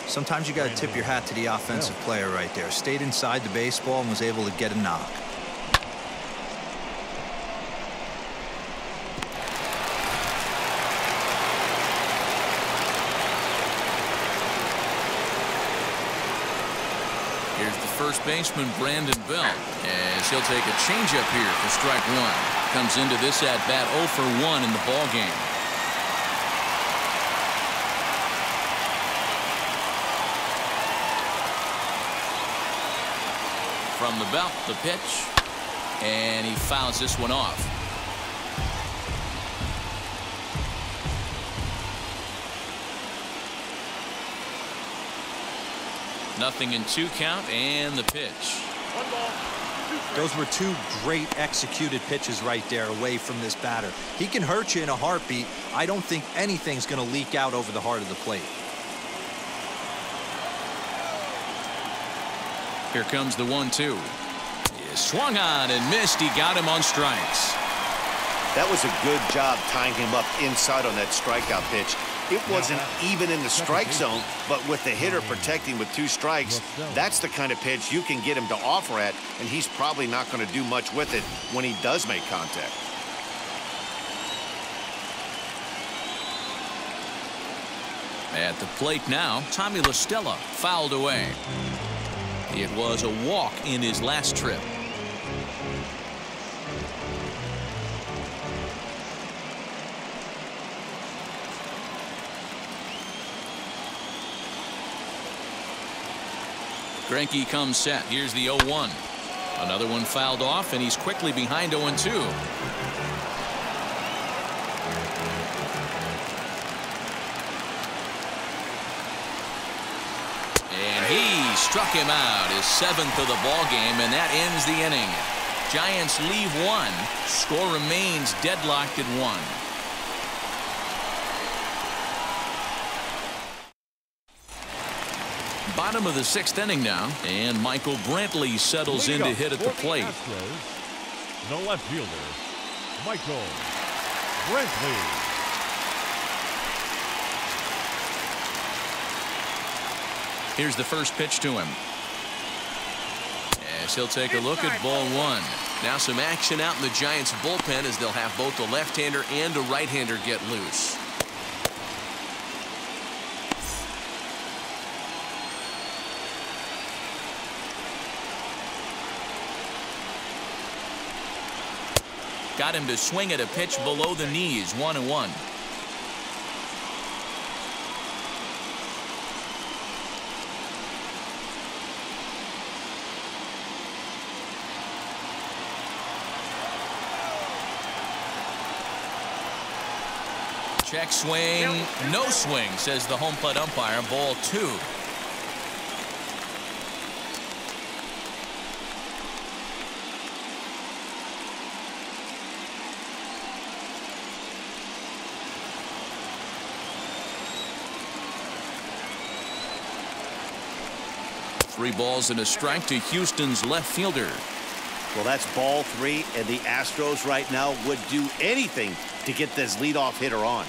Sometimes you got to tip your hat to the offensive player right there. Stayed inside the baseball and was able to get a knock. Here's the first baseman, Brandon Bell, as he'll take a changeup here for strike one. Comes into this at-bat 0 for 1 in the ball game. From the belt, the pitch, and he fouls this one off. Nothing in 2 count, and the pitch. Those were 2 great executed pitches right there away from this batter. He can hurt you in a heartbeat. I don't think anything's going to leak out over the heart of the plate. Here comes the 1-2. He swung on and missed. He got him on strikes. That was a good job tying him up inside on that strikeout pitch. It wasn't even in the strike zone, but with the hitter protecting with 2 strikes, that's the kind of pitch you can get him to offer at, and he's probably not going to do much with it when he does make contact. At the plate now, Tommy La Stella fouled away. It was a walk in his last trip. Greinke comes set. Here's the 0-1. Another one fouled off, and he's quickly behind 0-2. And he struck him out, his 7th of the ball game, and that ends the inning. Giants leave 1. Score remains deadlocked at 1. Bottom of the 6th inning now, and Michael Brantley settles in to hit at the plate. Astros, the left fielder, Michael Brantley. Here's the first pitch to him. As he'll take a look at ball 1. Now some action out in the Giants bullpen as they'll have both a left-hander and a right-hander get loose. Got him to swing at a pitch below the knees, 1-1. Check swing, no swing, says the home plate umpire. Ball 2. Three balls and a strike to Houston's left fielder. Well, that's ball 3, and the Astros right now would do anything to get this leadoff hitter on.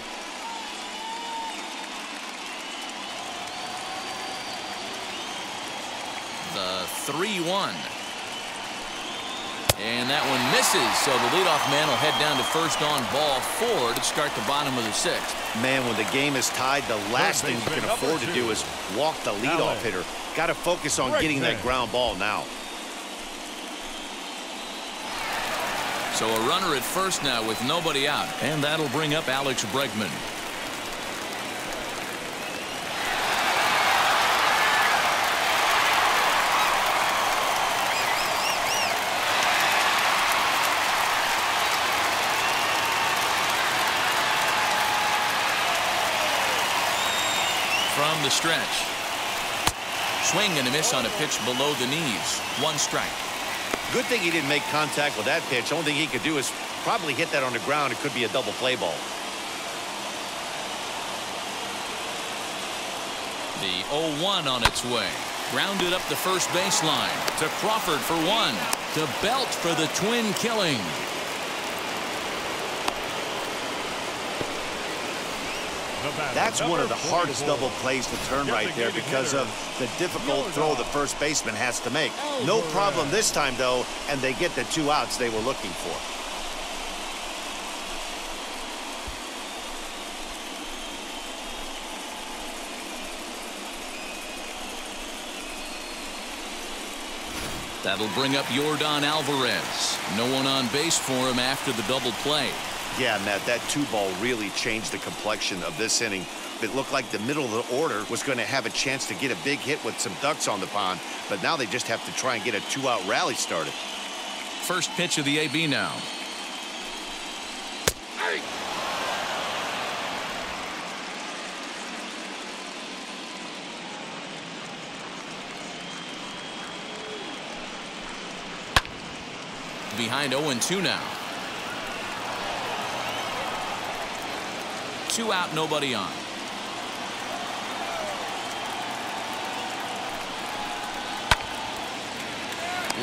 The 3-1. And that one misses, so the leadoff man will head down to first on ball 4 to start the bottom of the 6th. Man, when the game is tied, the last thing you can afford to do is walk the leadoff hitter. Got to focus on getting that ground ball now. So a runner at first now with nobody out, and that'll bring up Alex Bregman. From the stretch. Swing and a miss on a pitch below the knees. 1 strike. Good thing he didn't make contact with that pitch. Only thing he could do is probably hit that on the ground. It could be a double play ball. The 0-1 on its way. Grounded up the first baseline. To Crawford for 1. To Belt for the twin killing. That's one of the hardest double plays to turn right there because of the difficult throw the first baseman has to make. No problem this time, though, and they get the 2 outs they were looking for. That'll bring up Yordan Alvarez. No one on base for him after the double play. Yeah, Matt, that 2-ball really changed the complexion of this inning. It looked like the middle of the order was going to have a chance to get a big hit with some ducks on the pond, but now they just have to try and get a 2-out rally started. First pitch of the AB now. Behind 0-2 now. 2 out, nobody on.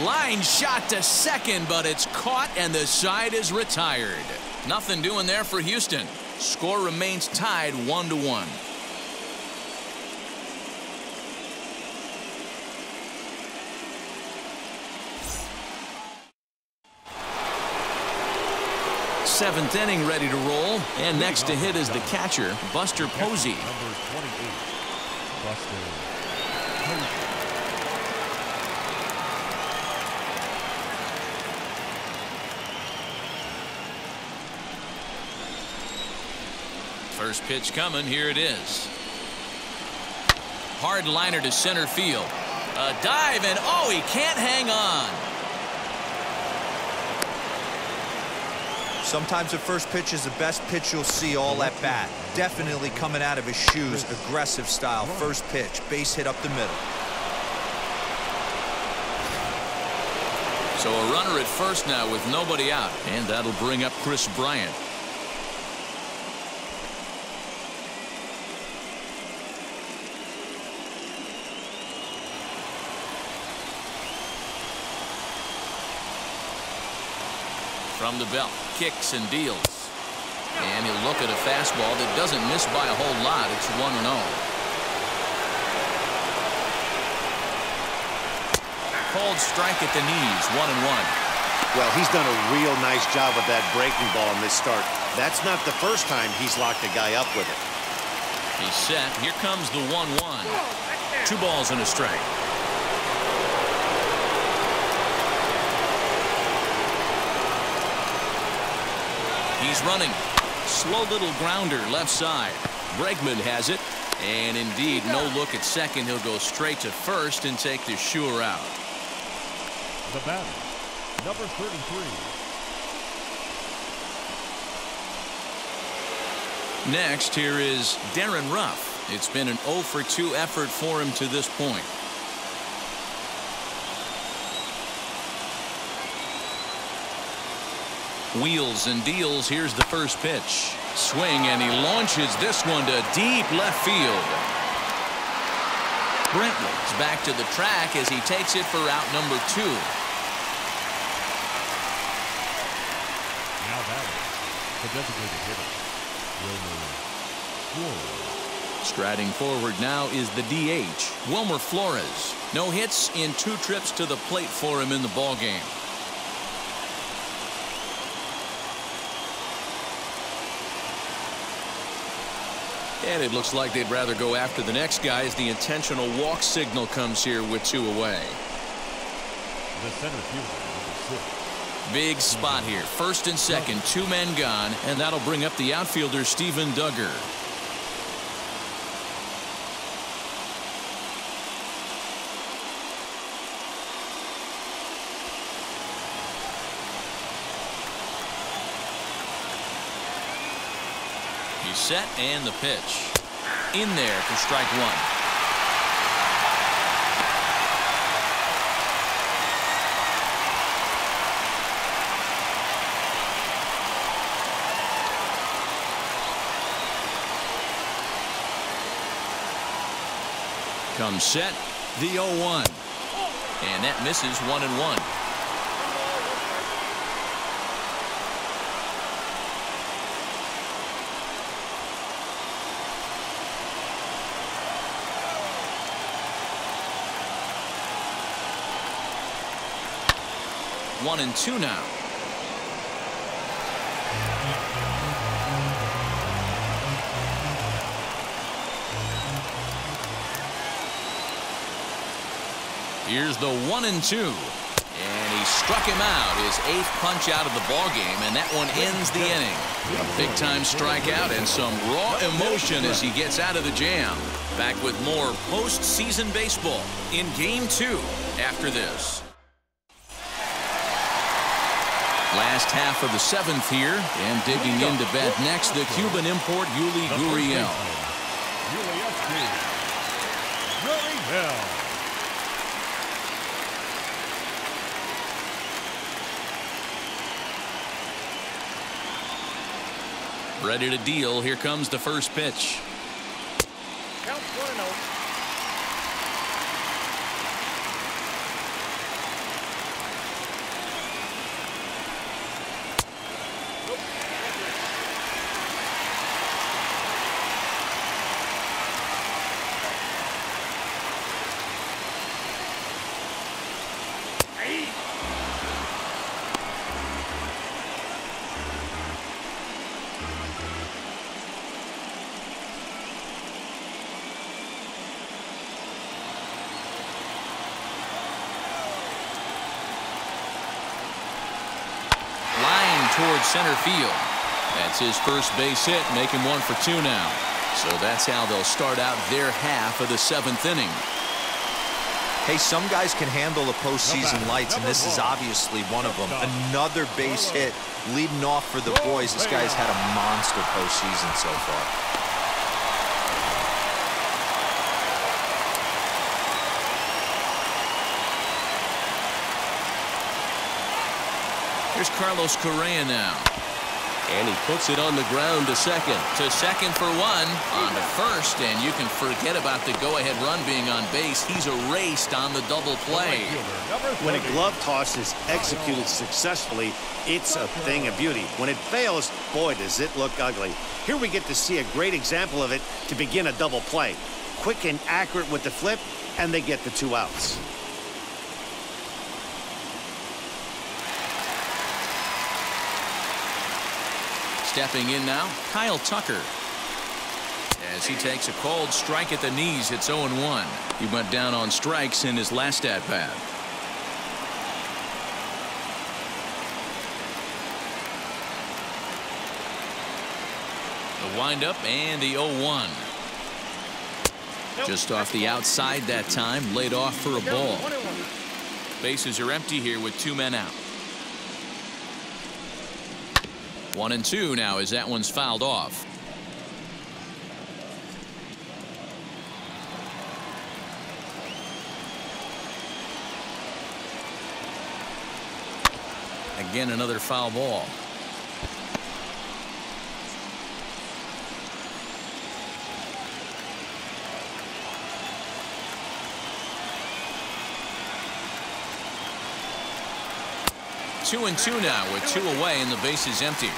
Line shot to second, but it's caught and the side is retired. Nothing doing there for Houston. Score remains tied 1-1. Seventh inning ready to roll, and next to hit is the catcher, Buster Posey. Number 28, Buster Posey. First pitch coming, here it is. Hard liner to center field. A dive, and oh, he can't hang on. Sometimes the first pitch is the best pitch you'll see all at bat. Definitely coming out of his shoes, aggressive style. First pitch, base hit up the middle. So a runner at first now with nobody out, and that'll bring up Chris Bryant. From the belt, kicks and deals. And he'll look at a fastball that doesn't miss by a whole lot. It's 1-0. Cold strike at the knees, 1-1. Well, he's done a real nice job with that breaking ball in this start. That's not the first time he's locked a guy up with it. He's set. Here comes the 1-1. 2 balls and a strike. He's running. Slow little grounder left side. Bregman has it. And indeed, no look at second. He'll go straight to first and take the sure out. The batter, number 33. Next, here is Darren Ruff. It's been an 0-for-2 effort for him to this point. Wheels and deals. Here's the first pitch. Swing, and he launches this one to deep left field. Brentwood's back to the track as he takes it for out number 2. Now batting, the designated hitter, Wilmer Flores. Striding forward now is the DH, Wilmer Flores. No hits in 2 trips to the plate for him in the ballgame. And it looks like they'd rather go after the next guy as the intentional walk signal comes here with 2 away. The center fielder, number 6. Big spot here. First and second, 2 men gone, and that'll bring up the outfielder, Stephen Duggar. He's set, and the pitch. In there for strike 1. Comes set, the 0-1. And that misses 1-1. 1-2 now. Here's the 1-2. And he struck him out, his 8th punch out of the ball game, and that one ends the inning. A big-time strikeout and some raw emotion as he gets out of the jam. Back with more postseason baseball in Game 2 after this. Last half of the 7th here, and digging into bat next, the Cuban import Yuli Gurriel. Ready to deal. Here comes the first pitch. Count 1-0. Towards center field. That's his first base hit, making 1 for 2 now. So that's how they'll start out their half of the 7th inning. Hey, some guys can handle the postseason lights, and this is obviously one of them. Another base hit leading off for the boys. This guy's had a monster postseason so far. Here's Carlos Correa now. And he puts it on the ground to second. To second for 1. On to first, and you can forget about the go-ahead run being on base. He's erased on the double play. When a glove toss is executed successfully, it's a thing of beauty. When it fails, boy, does it look ugly. Here we get to see a great example of it to begin a double play. Quick and accurate with the flip, and they get the 2 outs. Stepping in now, Kyle Tucker. As he takes a cold strike at the knees, it's 0-1. He went down on strikes in his last at-bat. The windup and the 0-1. Just off the outside that time, laid off for a ball. Bases are empty here with 2 men out. 1-2 now as that one's fouled off. Again, another foul ball. Two and 2 now with 2 away and the base is empty.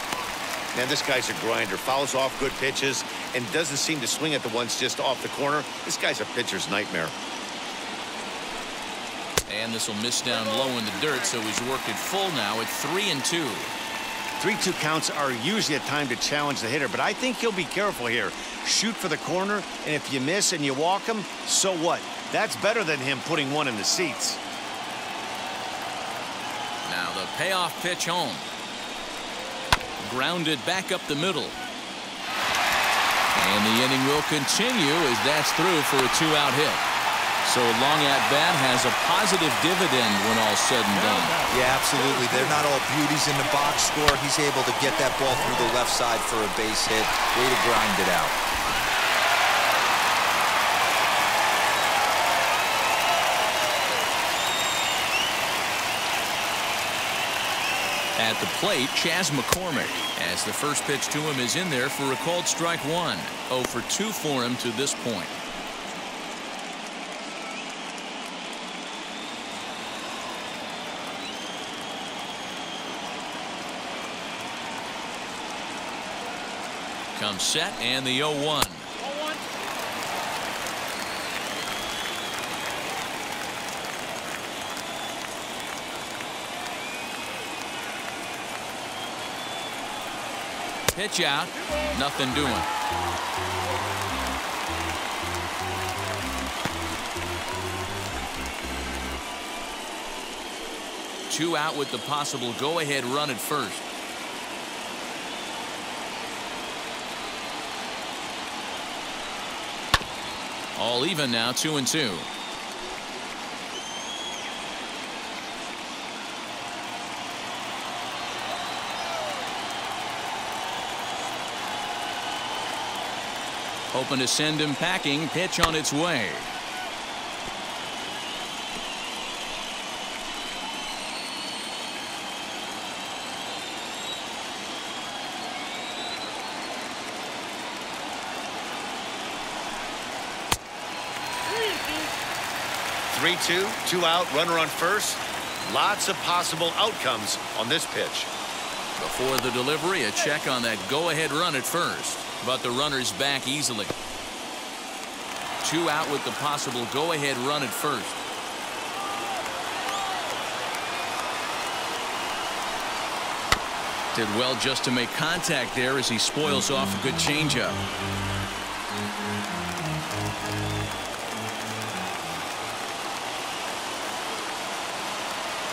Man, this guy's a grinder. Fouls off good pitches and doesn't seem to swing at the ones just off the corner. This guy's a pitcher's nightmare. And this will miss down low in the dirt, so he's worked it full now at 3-2. 3-2 counts are usually a time to challenge the hitter, but I think he'll be careful here. Shoot for the corner, and if you miss and you walk him, so what? That's better than him putting one in the seats. Now the payoff pitch home. Grounded back up the middle. And the inning will continue as that's through for a 2-out hit. So a long at-bat has a positive dividend when all's said and done. Yeah, absolutely. They're not all beauties in the box score. He's able to get that ball through the left side for a base hit. Way to grind it out. At the plate, Chas McCormick, as the first pitch to him is in there for a called strike 1. 0 for 2 for him to this point. Comes set and the 0-1. Pitch out. Nothing doing. Two out with the possible go-ahead run at first. All even now, 2-2. Hoping to send him packing. Pitch on its way. Three-two, two out, runner on first. Lots of possible outcomes on this pitch. Before the delivery, a check on that go-ahead run at first. But the runner's back easily. Two out with the possible go-ahead run at first. Did well just to make contact there as he spoils off a good changeup.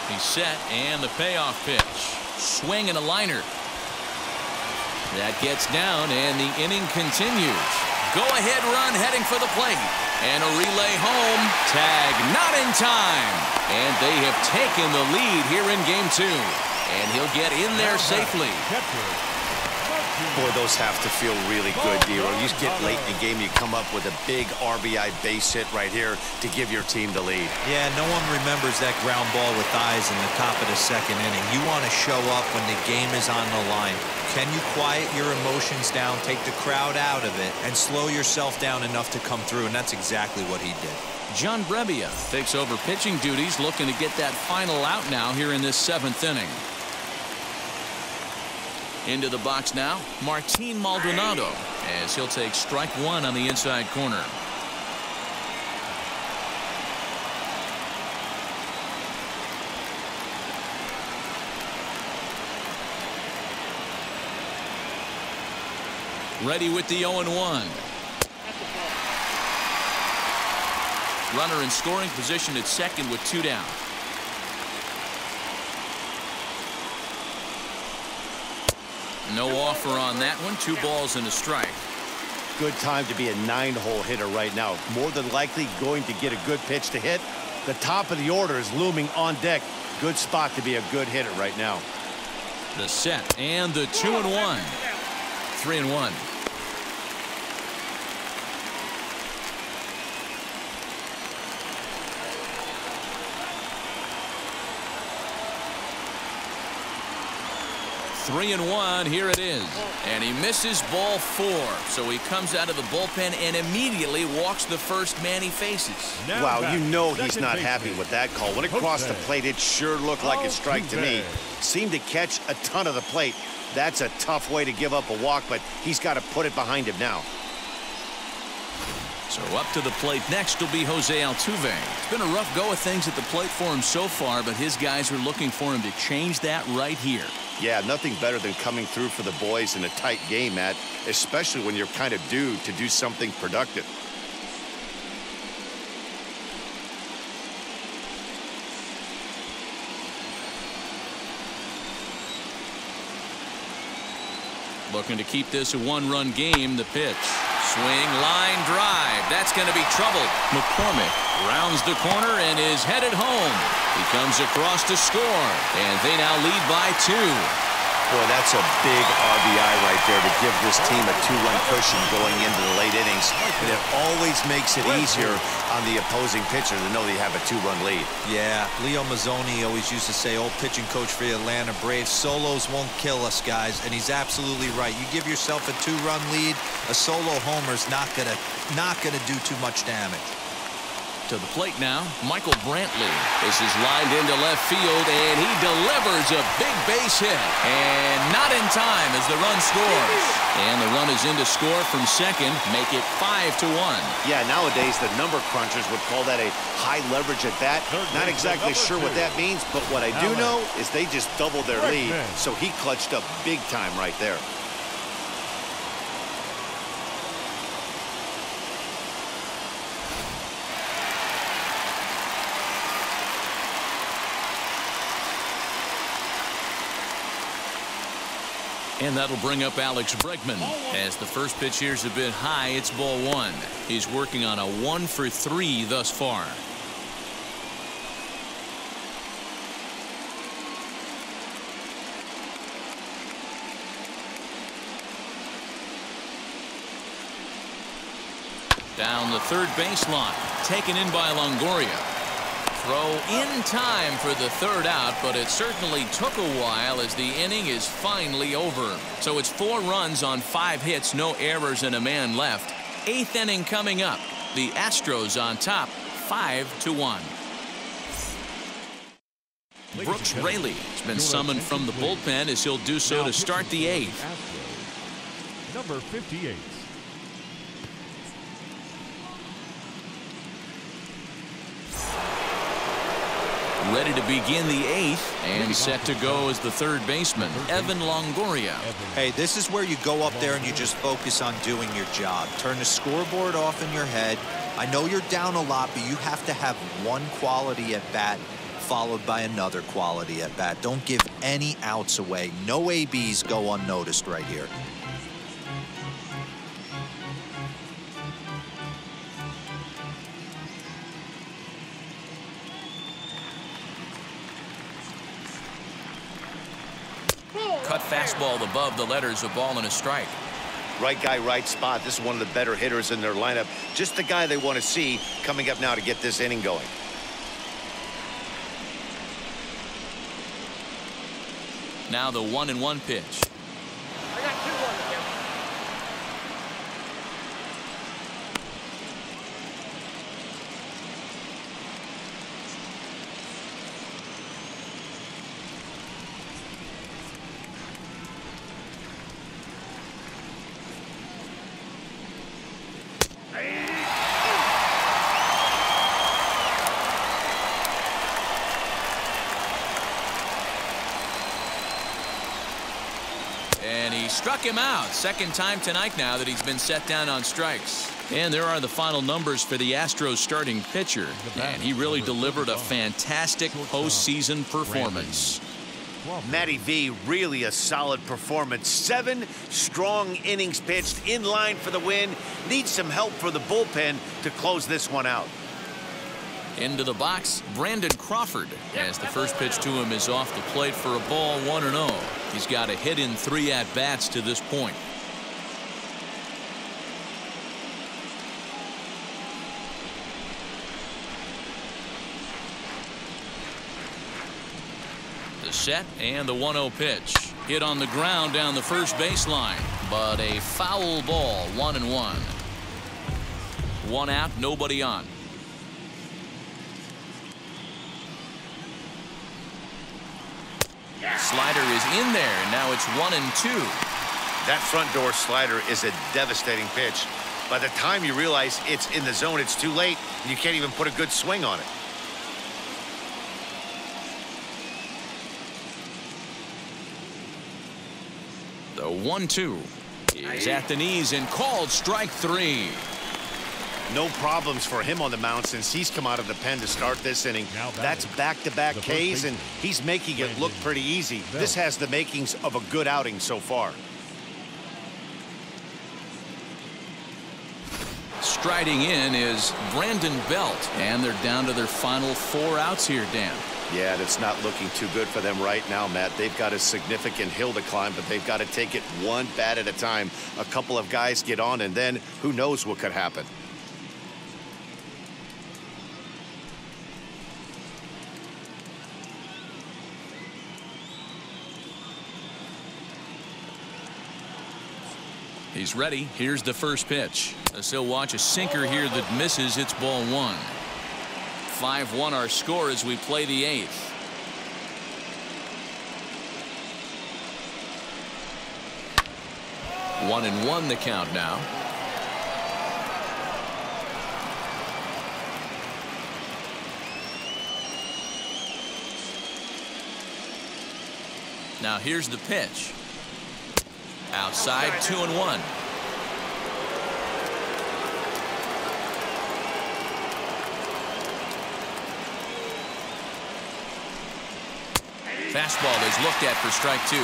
He's set, and the payoff pitch. Swing and a liner. That gets down, and the inning continues. Go-ahead run heading for the plate. And a relay home. Tag not in time. And they have taken the lead here in game two. And he'll get in there safely. Boy, those have to feel really good, D-Roll. You get late in the game, you come up with a big RBI base hit right here to give your team the lead. Yeah, no one remembers that ground ball with eyes in the top of the second inning. You want to show up when the game is on the line. Can you quiet your emotions down, take the crowd out of it, and slow yourself down enough to come through? And that's exactly what he did. John Brebbia takes over pitching duties, looking to get that final out now here in this seventh inning. Into the box now, Martine Maldonado, as he'll take strike one on the inside corner. Ready with the 0-1. Runner in scoring position at second with two down. No offer on that one. 2 balls and a strike. Good time to be a 9-hole hitter right now. More than likely going to get a good pitch to hit. The top of the order is looming on deck. Good spot to be a good hitter right now. The set and the 2-1. 3-1. Three and one, here it is. And he misses ball 4. So he comes out of the bullpen and immediately walks the first man he faces. Wow, you know he's not happy with that call. When it crossed the plate, it sure looked like a strike to me. Seemed to catch a ton of the plate. That's a tough way to give up a walk, but he's got to put it behind him now. So up to the plate next will be Jose Altuve. It's been a rough go of things at the plate for him so far, but his guys are looking for him to change that right here. Yeah, nothing better than coming through for the boys in a tight game, Matt, especially when you're kind of due to do something productive. Looking to keep this a 1-run game. The pitch. Swing, line drive. That's going to be trouble. McCormick rounds the corner and is headed home. He comes across to score, and they now lead by 2. Boy, that's a big RBI right there to give this team a 2-run cushion going into the late innings. And it always makes it easier on the opposing pitcher to know they have a 2-run lead. Yeah, Leo Mazzoni always used to say, old pitching coach for the Atlanta Braves, solos won't kill us, guys. And he's absolutely right. You give yourself a 2-run lead, a solo homer's not gonna do too much damage. To the plate now, Michael Brantley. This is lined into left field, and he delivers a big base hit. And not in time as the run scores. And the run is in to score from second, make it 5-1. Yeah, nowadays the number crunchers would call that a high leverage at bat. Not exactly sure what that means, but what I do know is they just doubled their lead. So he clutched up big time right there. And that'll bring up Alex Bregman. As the first pitch here's a bit high, it's ball one. He's working on a 1-for-3 thus far. Down the third baseline, taken in by Longoria. Throw in time for the third out, but it certainly took a while as the inning is finally over. So it's 4 runs on 5 hits, no errors, and a man left. 8th inning coming up. The Astros on top, 5-1. Brooks Raley has been summoned from the bullpen as he'll do so to start the 8th. Number 58. Ready to begin the 8th and set to go as the third baseman, Evan Longoria. Hey, this is where you go up there and you just focus on doing your job. Turn the scoreboard off in your head. I know you're down a lot, but you have to have one quality at bat followed by another quality at bat. Don't give any outs away. No ABs go unnoticed right here. Cut fastball above the letters, a ball and a strike. Right guy, right spot. This is one of the better hitters in their lineup. Just the guy they want to see coming up now to get this inning going. Now the 1-1 pitch. I got 2-1 again. And he struck him out. Second time tonight now that he's been set down on strikes. And there are the final numbers for the Astros starting pitcher. And he really delivered a fantastic postseason performance. Matty V, really a solid performance. 7 strong innings pitched, in line for the win. Needs some help for the bullpen to close this one out. Into the box, Brandon Crawford, as the first pitch to him is off the plate for a ball, 1-0. He's got a hit in 3 at-bats to this point. The set and the 1-0 pitch. Hit on the ground down the first baseline, but a foul ball, 1-1. 1 out, nobody on. Slider is in there. Now it's 1-2. That front door slider is a devastating pitch. By the time you realize it's in the zone, it's too late. You can't even put a good swing on it. The 1-2 is at the knees and called strike 3. No problems for him on the mound since he's come out of the pen to start this inning. That's back-to-back Ks, and he's making it look pretty easy. This has the makings of a good outing so far. Striding in is Brandon Belt, and they're down to their final 4 outs here, Dan. Yeah, that's not looking too good for them right now, Matt. They've got a significant hill to climb, but they've got to take it one bat at a time. A couple of guys get on, and then who knows what could happen. He's ready. Here's the first pitch. As he'll watch a sinker here that misses. It's ball 1. 5-1 our score as we play the 8th. One and one the count now. Now here's the pitch. Outside, 2-1. Fastball is looked at for strike 2.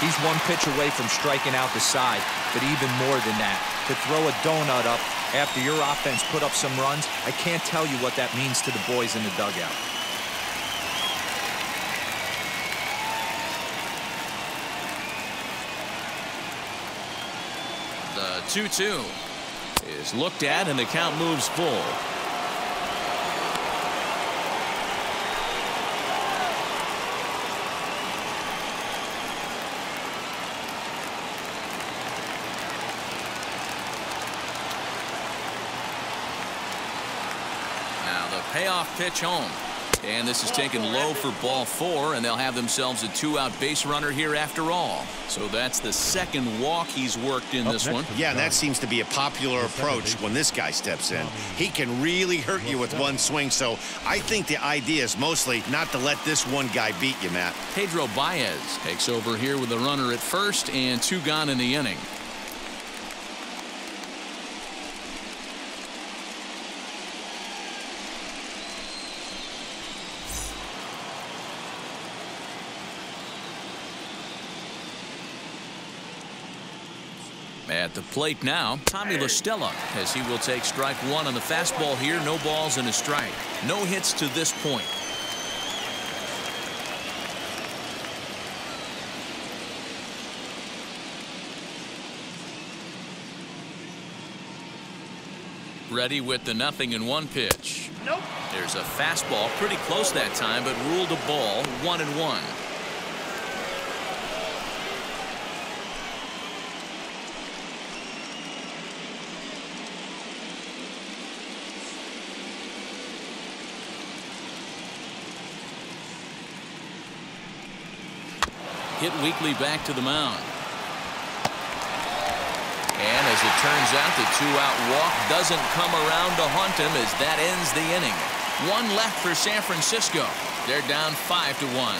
He's one pitch away from striking out the side, but even more than that, to throw a donut up after your offense put up some runs, I can't tell you what that means to the boys in the dugout. The 2-2 is looked at, and the count moves full. Payoff pitch home. And this is taken low for ball 4, and they'll have themselves a 2-out base runner here after all. So that's the second walk he's worked in this one. Yeah, and that seems to be a popular approach when this guy steps in. He can really hurt you with one swing, so I think the idea is mostly not to let this one guy beat you, Matt. Pedro Baez takes over here with a runner at first and 2 gone in the inning. At the plate now, Tommy La Stella, as he will take strike 1 on the fastball here. No balls and a strike. No hits to this point. Ready with the 0-1 pitch. Nope. There's a fastball pretty close that time, but ruled a ball. 1-1. Hit weakly back to the mound. And as it turns out, the 2-out walk doesn't come around to haunt him as that ends the inning. 1 left for San Francisco. They're down 5-1.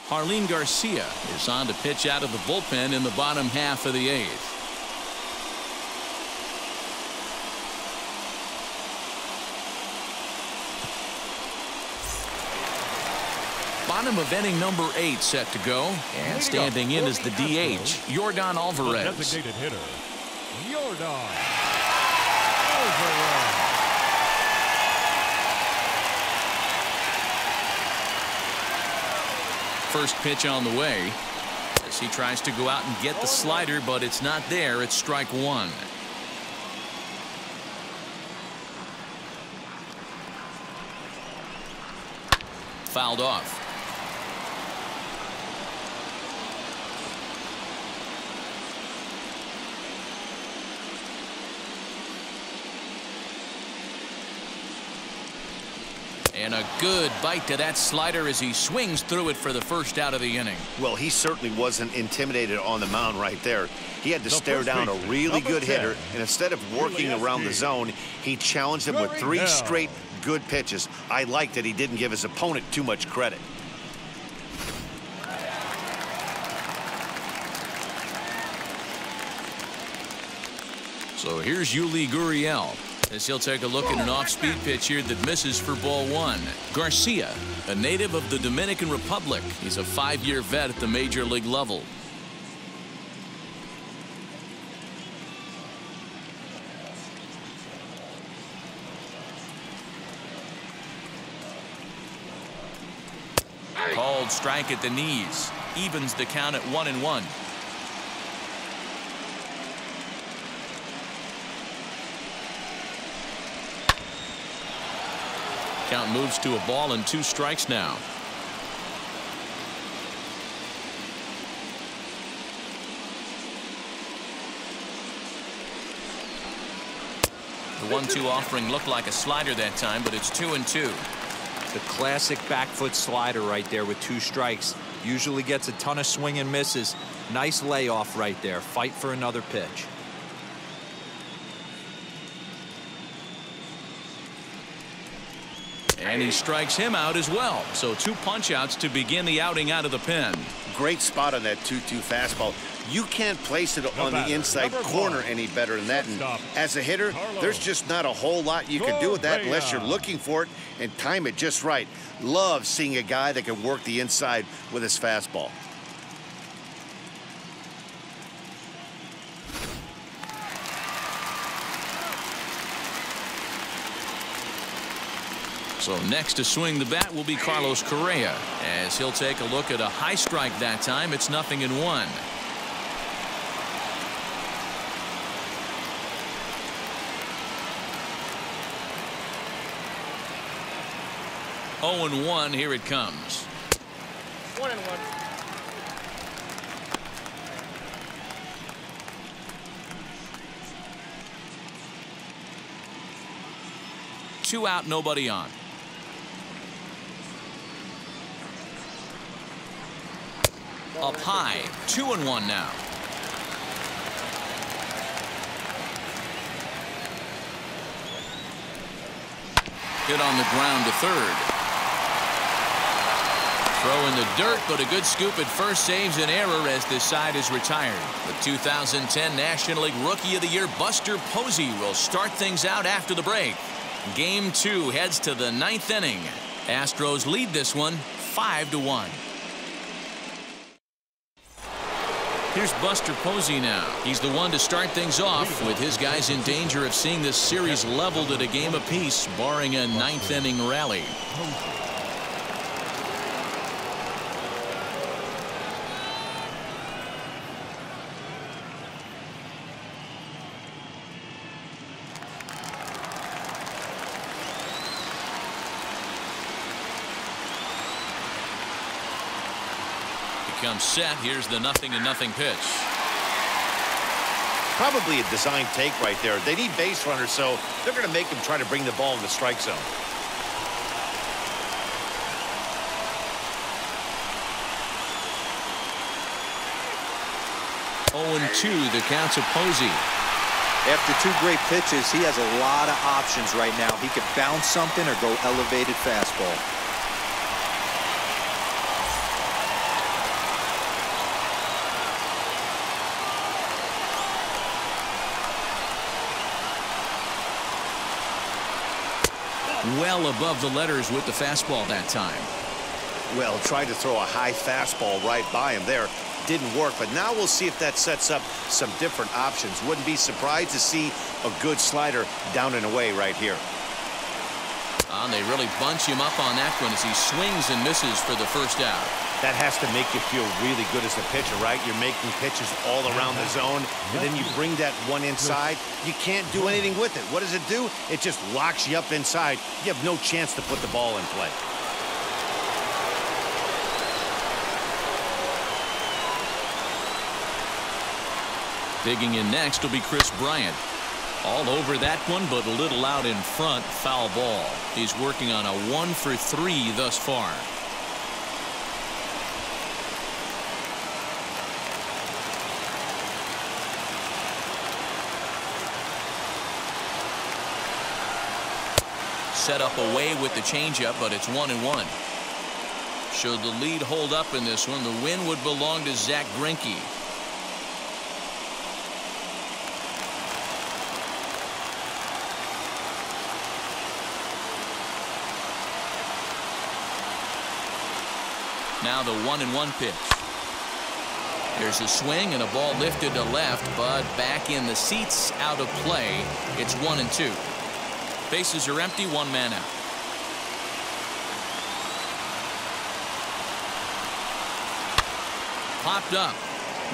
Jarlin Garcia is on to pitch out of the bullpen in the bottom half of the 8th. Bottom of inning number 8 set to go, and standing in is the DH, Yordan Alvarez. Designated hitter, Yordan Alvarez. First pitch on the way as he tries to go out and get the slider, but it's not there. It's strike 1. Fouled off. And a good bite to that slider as he swings through it for the first out of the inning. Well, he certainly wasn't intimidated on the mound right there. He had to stare down a really good hitter, and instead of working around the zone, he challenged him with 3 straight good pitches. I like that he didn't give his opponent too much credit. So here's Yuli Gurriel as he'll take a look at an off-speed pitch here that misses for ball 1. Garcia, a native of the Dominican Republic. He's a 5-year vet at the major league level. Called strike at the knees. Evens the count at 1-1. Count moves to a ball and 2 strikes now. The 1-2 offering looked like a slider that time, but it's 2-2. The classic back foot slider right there with 2 strikes. Usually gets a ton of swing and misses. Nice layoff right there. Fight for another pitch. And he strikes him out as well. So 2 punch-outs to begin the outing out of the pen. Great spot on that 2-2 fastball. You can't place it on the inside corner any better than that. And as a hitter, there's just not a whole lot you can do with that unless you're looking for it and time it just right. Love seeing a guy that can work the inside with his fastball. So next to swing the bat will be Carlos Correa, as he'll take a look at a high strike that time. It's 0-1. Oh, 1. Here it comes. 1-1. 2 out, nobody on. Up high, 2-1 now. Hit on the ground to third. Throw in the dirt, but a good scoop at first saves an error as this side is retired. The 2010 National League Rookie of the Year, Buster Posey, will start things out after the break. Game 2 heads to the 9th inning. Astros lead this one 5-1. Here's Buster Posey now. He's the one to start things off, with his guys in danger of seeing this series leveled at a game apiece, barring a 9th inning rally. Comes set. Here's the 0-0 pitch. Probably a design take right there. They need base runners, so they're going to make him try to bring the ball in the strike zone. 0-2 the count to Posey. After 2 great pitches, he has a lot of options right now. He could bounce something or go elevated fastball. Well above the letters with the fastball that time. Well, tried to throw a high fastball right by him there. Didn't work, but now we'll see if that sets up some different options. Wouldn't be surprised to see a good slider down and away right here. And they really bunch him up on that one as he swings and misses for the first out. That has to make you feel really good as a pitcher, right? You're making pitches all around the zone, and then you bring that one inside. You can't do anything with it. What does it do? It just locks you up inside. You have no chance to put the ball in play. Digging in next will be Chris Bryant. All over that one, but a little out in front. Foul ball. He's working on a 1 for 3 thus far. Set up away with the changeup, but it's 1-1. Should the lead hold up in this one, the win would belong to Zach Greinke. Now the 1-1 pitch. There's a swing and a ball lifted to left, but back in the seats, out of play. It's 1-2. Bases are empty, 1 man out. Popped up.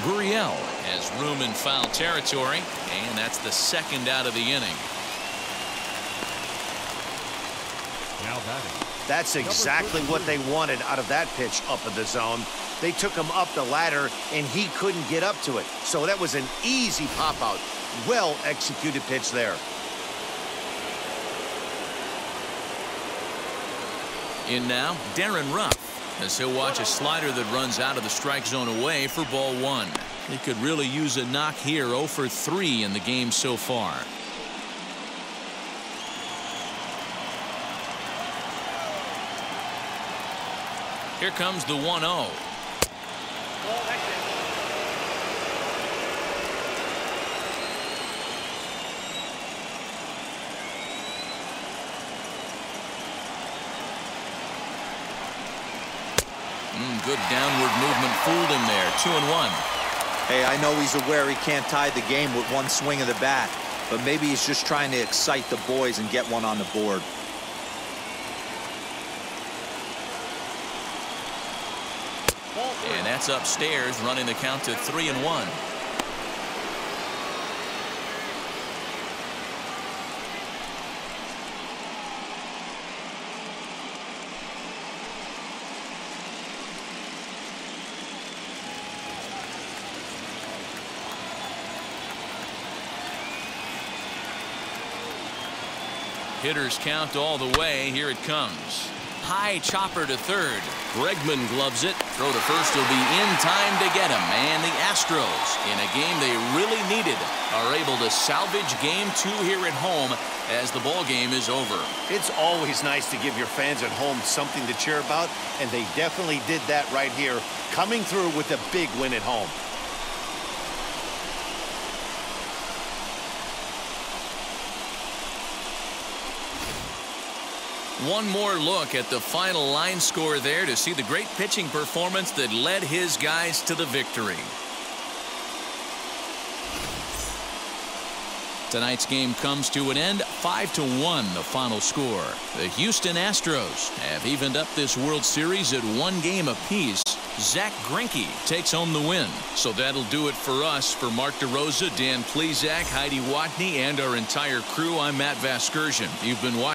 Gurriel has room in foul territory, and that's the 2nd out of the inning. Now batting. That's exactly what they wanted out of that pitch up in the zone. They took him up the ladder, and he couldn't get up to it. So that was an easy pop-out. Well-executed pitch there. In now, Darren Ruff, as he'll watch a slider that runs out of the strike zone away for ball 1. He could really use a knock here. 0 for 3 in the game so far. Here comes the 1-0. Oh, that's it. Good downward movement fooled him there. 2-1. Hey, I know he's aware he can't tie the game with one swing of the bat, but maybe he's just trying to excite the boys and get one on the board. And that's upstairs, running the count to 3-1. Hitters count all the way. Here it comes. High chopper to third. Bregman gloves it. Throw to first will be in time to get him. And the Astros, in a game they really needed, are able to salvage game 2 here at home as the ball game is over. It's always nice to give your fans at home something to cheer about, and they definitely did that right here, coming through with a big win at home. One more look at the final line score there to see the great pitching performance that led his guys to the victory. Tonight's game comes to an end, 5-1 the final score. The Houston Astros have evened up this World Series at 1 game apiece. Zach Greinke takes home the win. So that'll do it for us. For Mark DeRosa, Dan Plesac, Heidi Watney, and our entire crew, I'm Matt Vasgersian. You've been watching